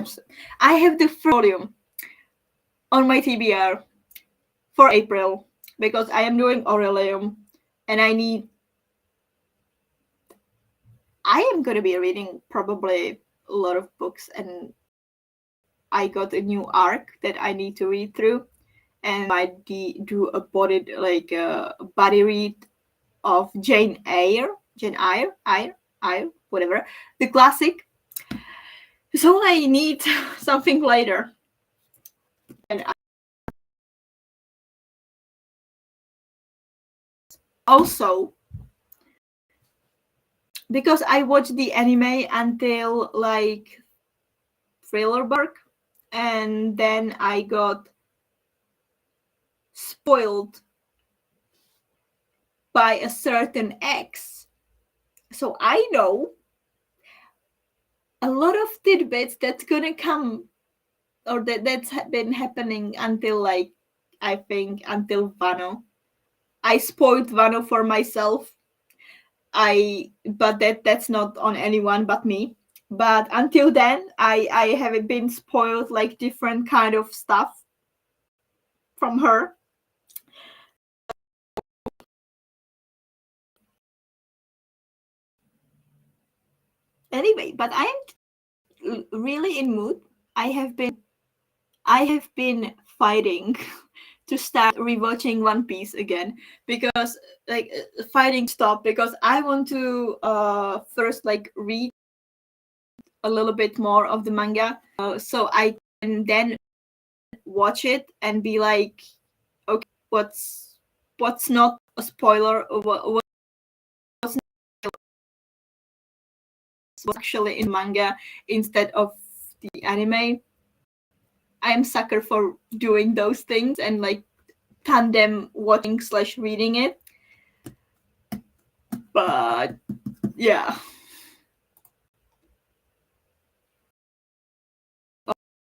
I have the first volume on my TBR for April because I am doing Aurelium, and I am gonna be reading probably a lot of books, and I got a new arc that I need to read through, and I do a body read of Jane Eyre, whatever, the classic. So I need something later. And also, because I watched the anime until like Thriller Bark, and then I got spoiled by a certain ex. So I know a lot of tidbits that's gonna come, or that's been happening until like I think until Wano. I spoiled Wano for myself. But that's not on anyone but me. But until then, I haven't been spoiled like different kind of stuff from her. Anyway, but I am really in mood. I have been fighting to start rewatching One Piece again because like fighting stop because I want to first like read a little bit more of the manga so I can then watch it and be like, okay, what's not a spoiler or what's actually in manga instead of the anime. I am sucker for doing those things and like tandem watching slash reading it. But yeah.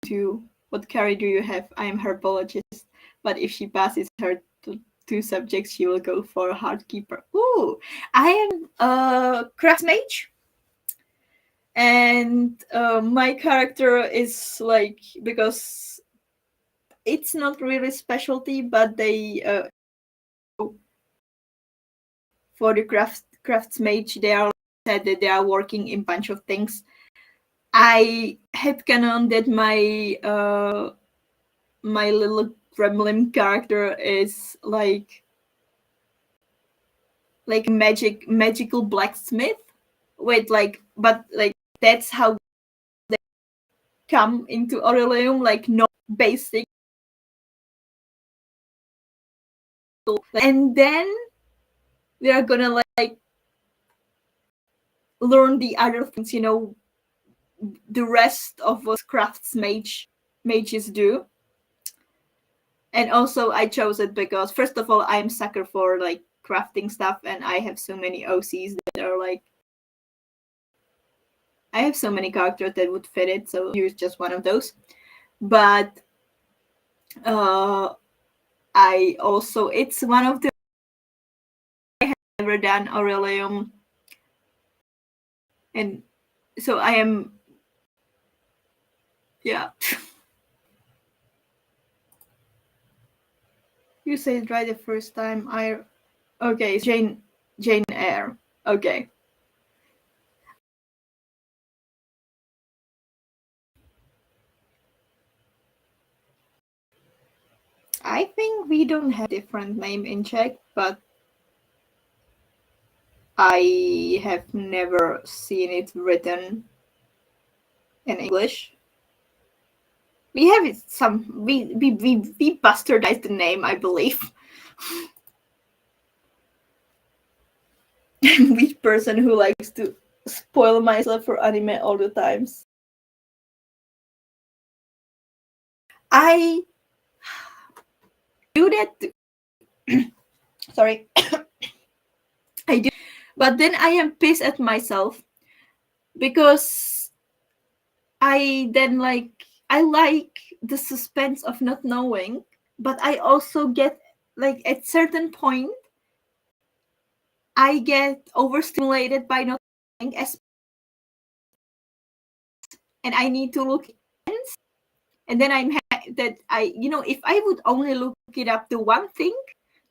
To what carry do you have? I am herbologist, but if she passes her two subjects, she will go for hardkeeper. Ooh, I am a craft mage, and my character is like because it's not really specialty, but they for the crafts mage they are said that they are working in bunch of things. I had canon that my little gremlin character is like magical blacksmith. Wait, like but like that's how they come into Aurelium, like no basic, and then they are gonna like learn the other things, the rest of what crafts mages do. And also I chose it because first of all I'm sucker for like crafting stuff, and I have so many OCs that are like I have so many characters that would fit it, so here's just one of those. But I also it's one of the I have never done Aurelium, and so I am yeah. You said right the first time. Okay, Jane Eyre. Okay. I think we don't have different name in Czech, but I have never seen it written in English. We have it some we bastardized the name, I believe. Which person who likes to spoil myself for anime all the times. I do that. Sorry, I do, but then I am pissed at myself because I like the suspense of not knowing, but I also get like at certain point I get overstimulated by not knowing, and I need to look, and then that I if I would only look it up the one thing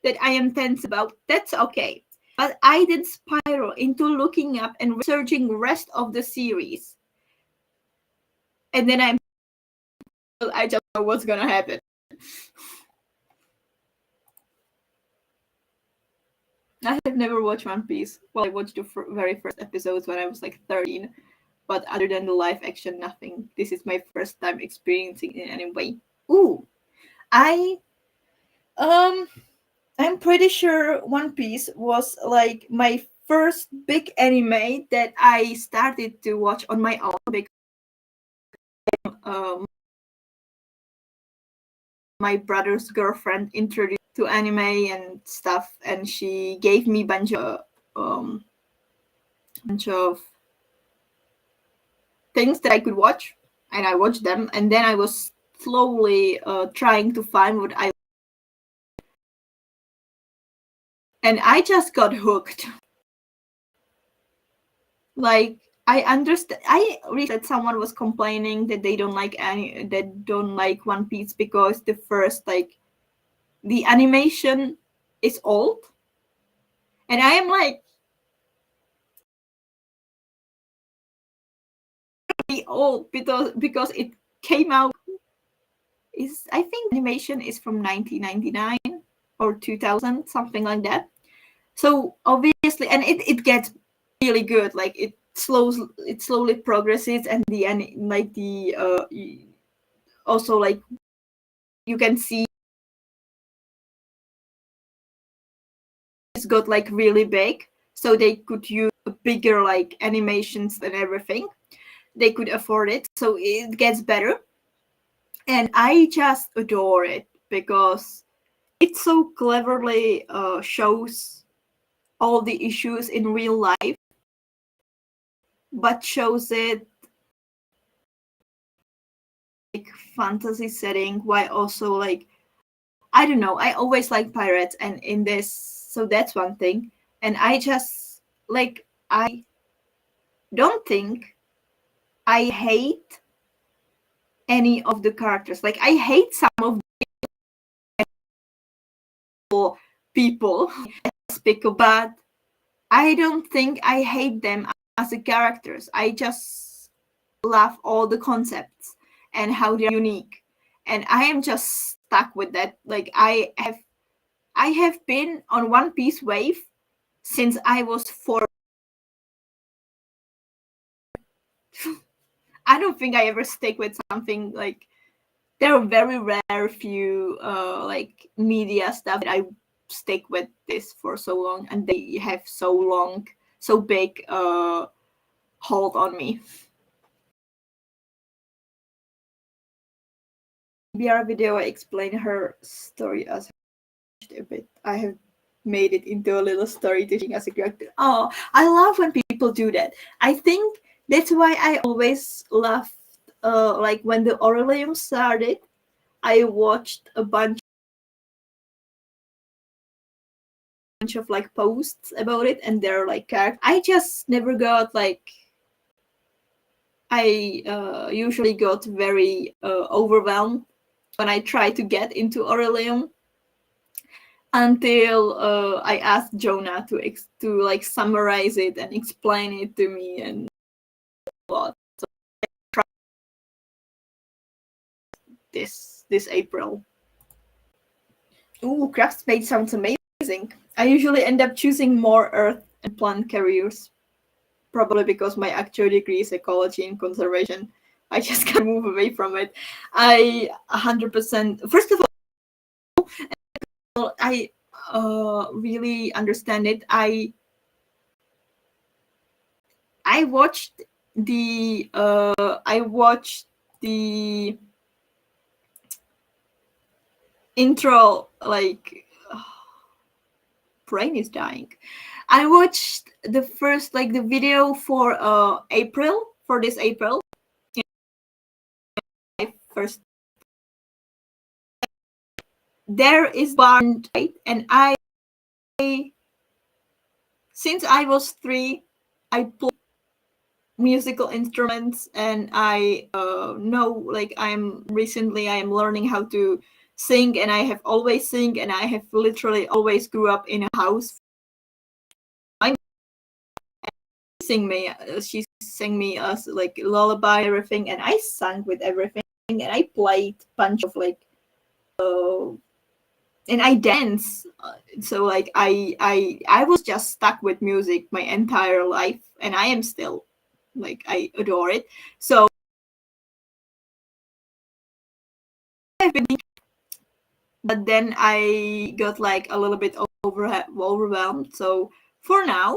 that I am tense about, that's okay. But I then spiral into looking up and researching the rest of the series, and then I just know what's gonna happen. I have never watched One Piece. Well, I watched the very first episodes when I was like 13, but other than the live action, nothing. This is my first time experiencing it in any way. Ooh, I um, I'm pretty sure One Piece was like my first big anime that I started to watch on my own because um, my brother's girlfriend introduced to anime and stuff, and she gave me um, bunch of things that I could watch, and I watched them, and then I was slowly trying to find what I and I just got hooked. Like I understand. I read that someone was complaining that they don't like One Piece because the first like the animation is old, and I am like, old because it came out. Is I think animation is from 1999 or 2000, something like that. So obviously, and it gets really good. Like it slowly progresses, and the like the also like you can see it's got like really big, so they could use bigger like animations and everything. They could afford it, so it gets better, and I just adore it because it so cleverly shows all the issues in real life, but shows it like fantasy setting while also like I don't know. I always like pirates, and in this, so that's one thing. And I just like I don't think I hate any of the characters. Like I hate some of the people, but I don't think I hate them as the characters. I just love all the concepts and how they're unique, and I am just stuck with that. Like I have been on One Piece wave since I was 4. I don't think I ever stick with something like there are very rare few like media stuff that I stick with this for so long, and they have so big hold on me. BR video I explain her story as a bit. I have made it into a little story teaching as a character. Oh, I love when people do that. I think that's why I always loved like when the Aurelium started, I watched a bunch of like posts about it, and they're like characters. I just never got like I usually got very overwhelmed when I try to get into Aurelium until I asked Jonah to like summarize it and explain it to me and what. So this April. Ooh, Craftsmate sounds amazing. I usually end up choosing more earth and plant careers, probably because my actual degree is ecology and conservation. I just can't move away from it. I 100%. First of all, I really understand it. I watched the intro like brain is dying. I watched the first like the video for April for this April. First there is one right, and I since I was 3, I play musical instruments, and I know like I am learning how to sing, and I have always sing, and I have literally always grew up in a house. She sang me as like lullaby everything, and I sang with everything, and I played bunch of like and I dance. So like I was just stuck with music my entire life, and I am still like I adore it. So I've been, but then I got like a little bit overwhelmed. So for now,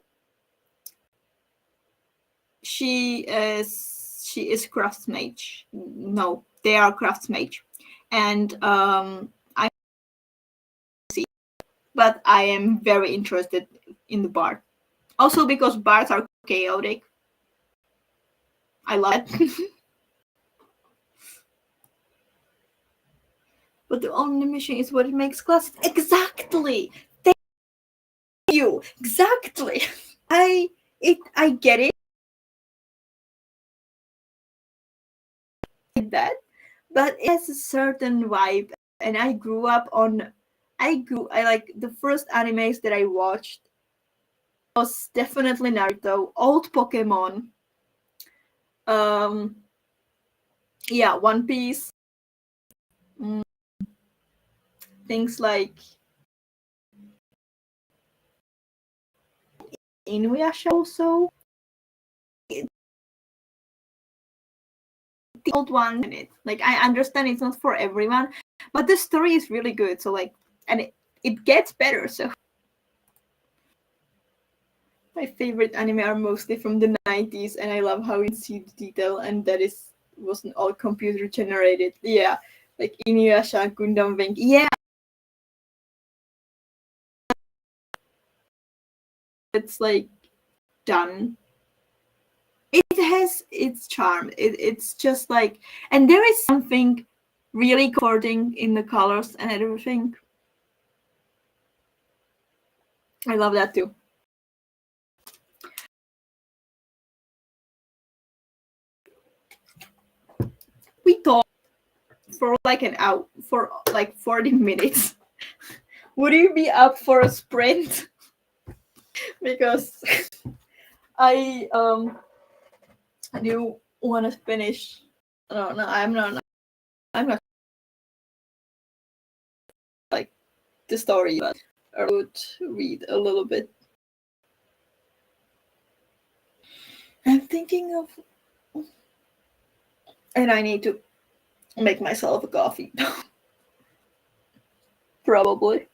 she is craftsmage. No, they are craftsmage, and I see, but I am very interested in the bard. Also because bards are chaotic. I love it. But the only mission is what it makes classic. Exactly. Thank you. Exactly. I get it. That, but it has a certain vibe, and I grew up on. I like the first animes that I watched was definitely Naruto, old Pokemon, um, Yeah, One Piece, mm, things like Inuyasha also. The old one in it. Like I understand it's not for everyone, but the story is really good. So like, and it gets better. So my favorite anime are mostly from the 90s, and I love how you can see the detail, and that is wasn't all computer generated. Yeah, like Inuyasha, Gundam Wing. Yeah, it's like done. It has its charm. It's just like, and there is something really comforting in the colors and everything. I love that too. We talked for like an hour, for like 40 minutes. Would you be up for a sprint? Because I do want to finish. No, no, I'm not. I'm not like the story, but I would read a little bit. I'm thinking of, and I need to make myself a coffee. Probably.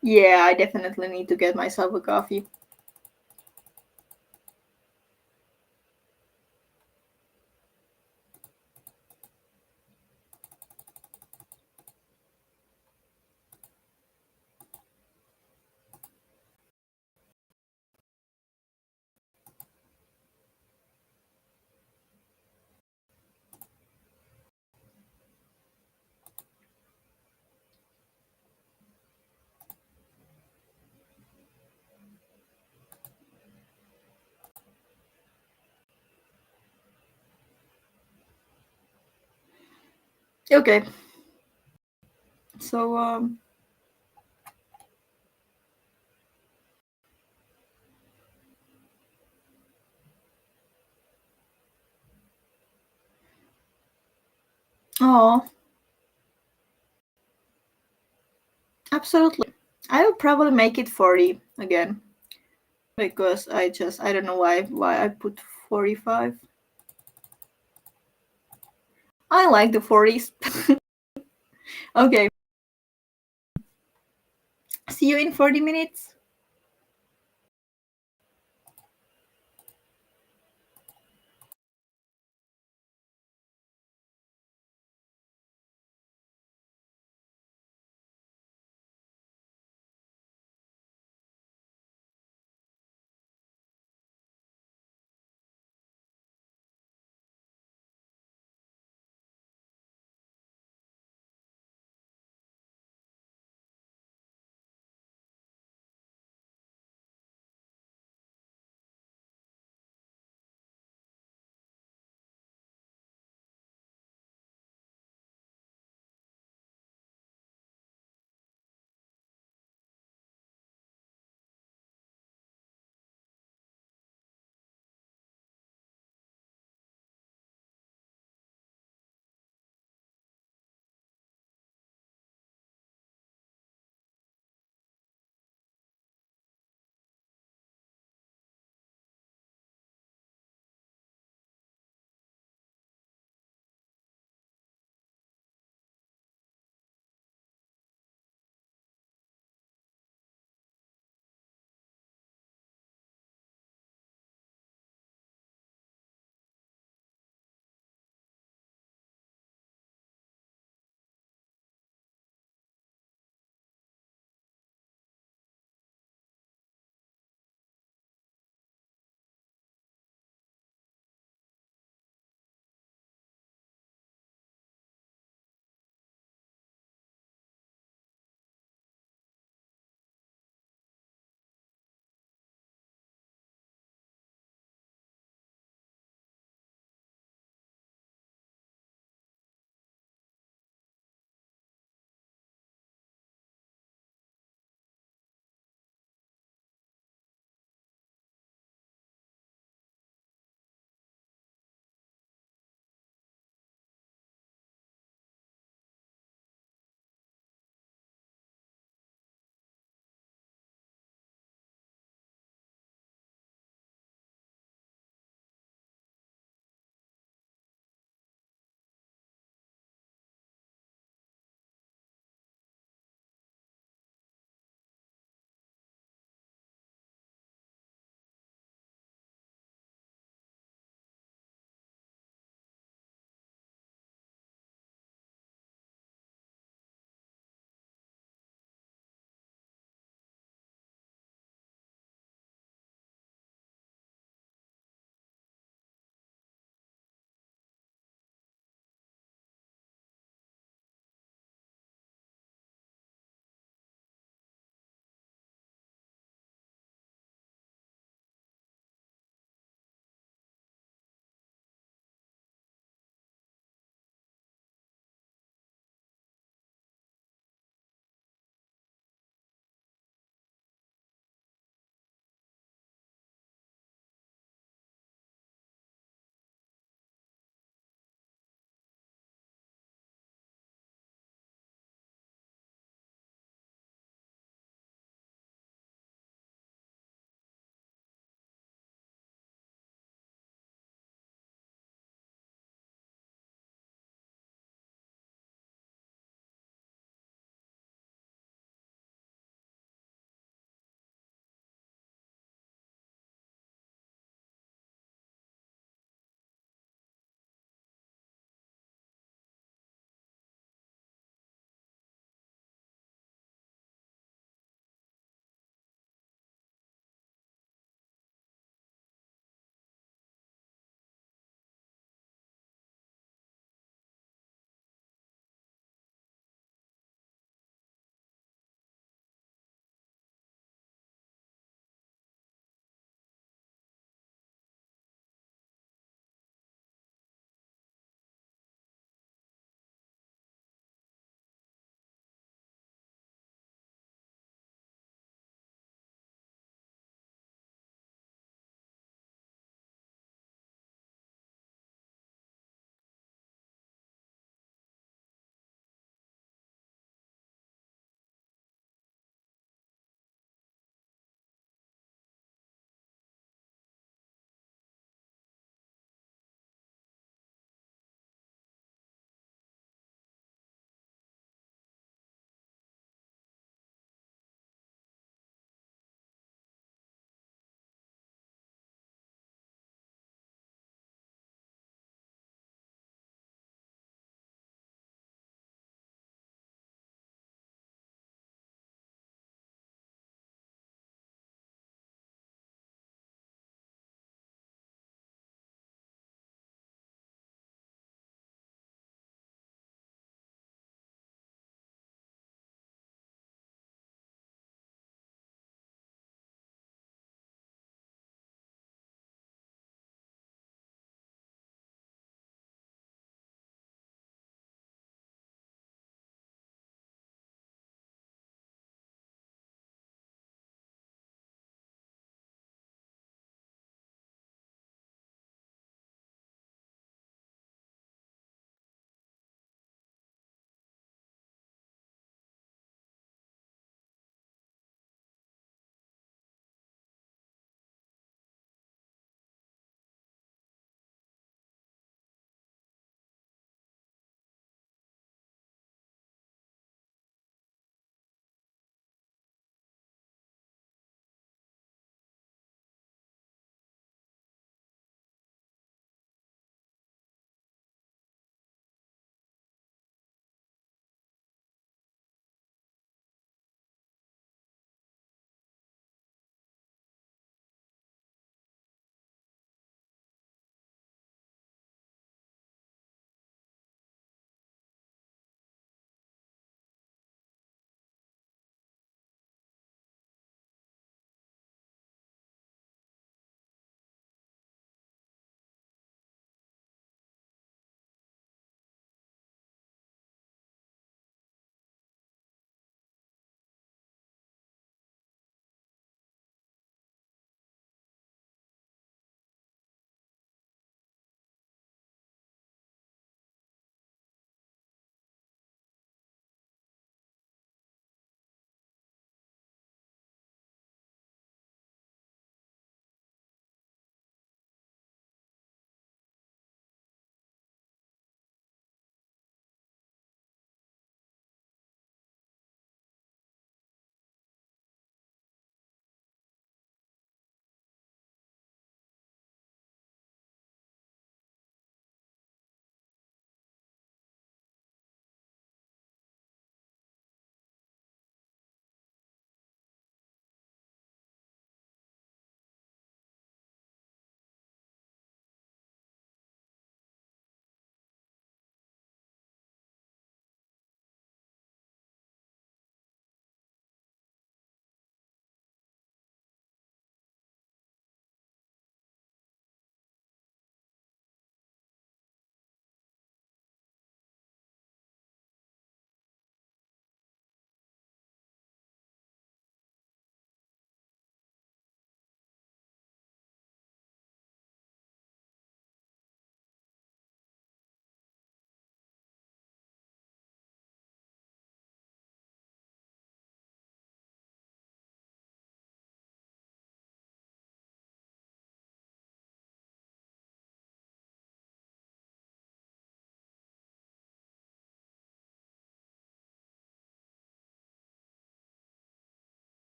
Yeah, I definitely need to get myself a coffee. Okay. So oh, absolutely. I will probably make it 40 again because I don't know why I put 45. I like the 40s. Okay. See you in 40 minutes.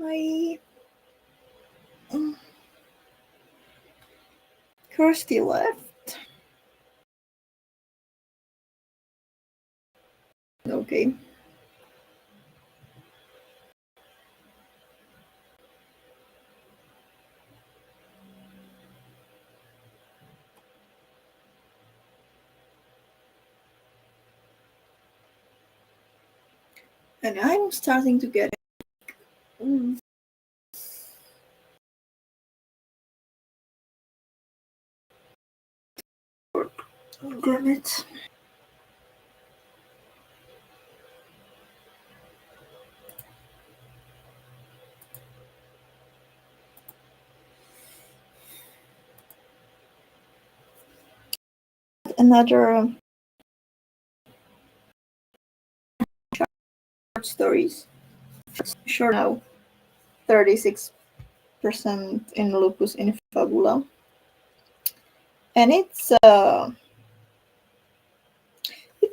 I Kirsty left. Okay. And I'm starting to get it. Damn it. Another short stories. Sure now. 36% in Lupus in Fabula. And it's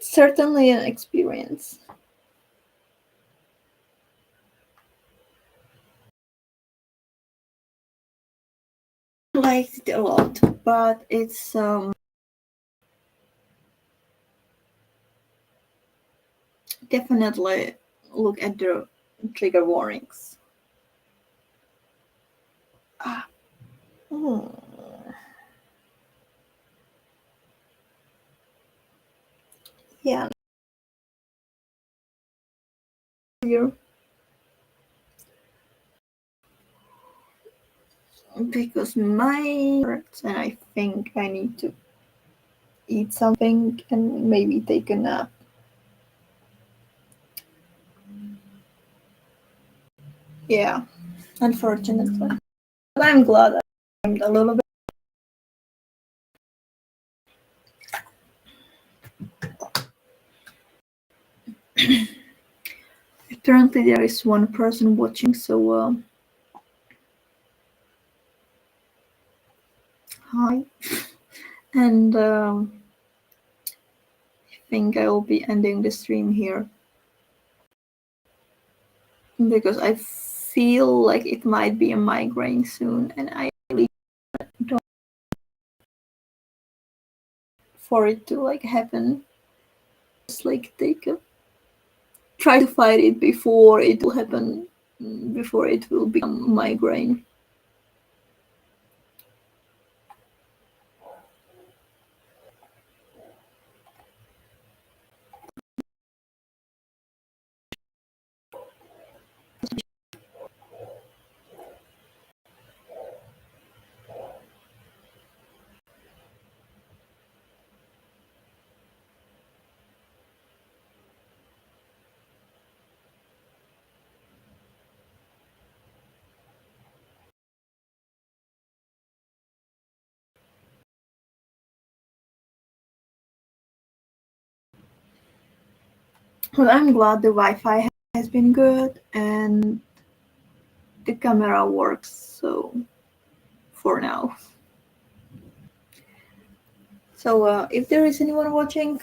certainly an experience. I liked it a lot, but it's definitely look at the trigger warnings. Ah. Yeah. Here. Because my hurts and I think I need to eat something and maybe take a nap. Yeah, unfortunately. But I'm glad I'm a little bit. Apparently, there is one person watching, so hi. And I think I will be ending the stream here because I feel like it might be a migraine soon, and I really don't for it to like happen. Just like try to fight it before it will happen, before it will become a migraine. Well, I'm glad the Wi-Fi has been good and the camera works. So for now. So if there is anyone watching,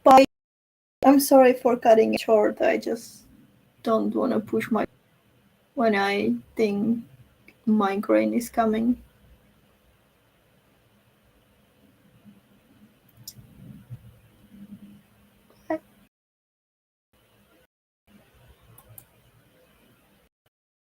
bye. I'm sorry for cutting it short. I just don't want to push my when I think migraine is coming.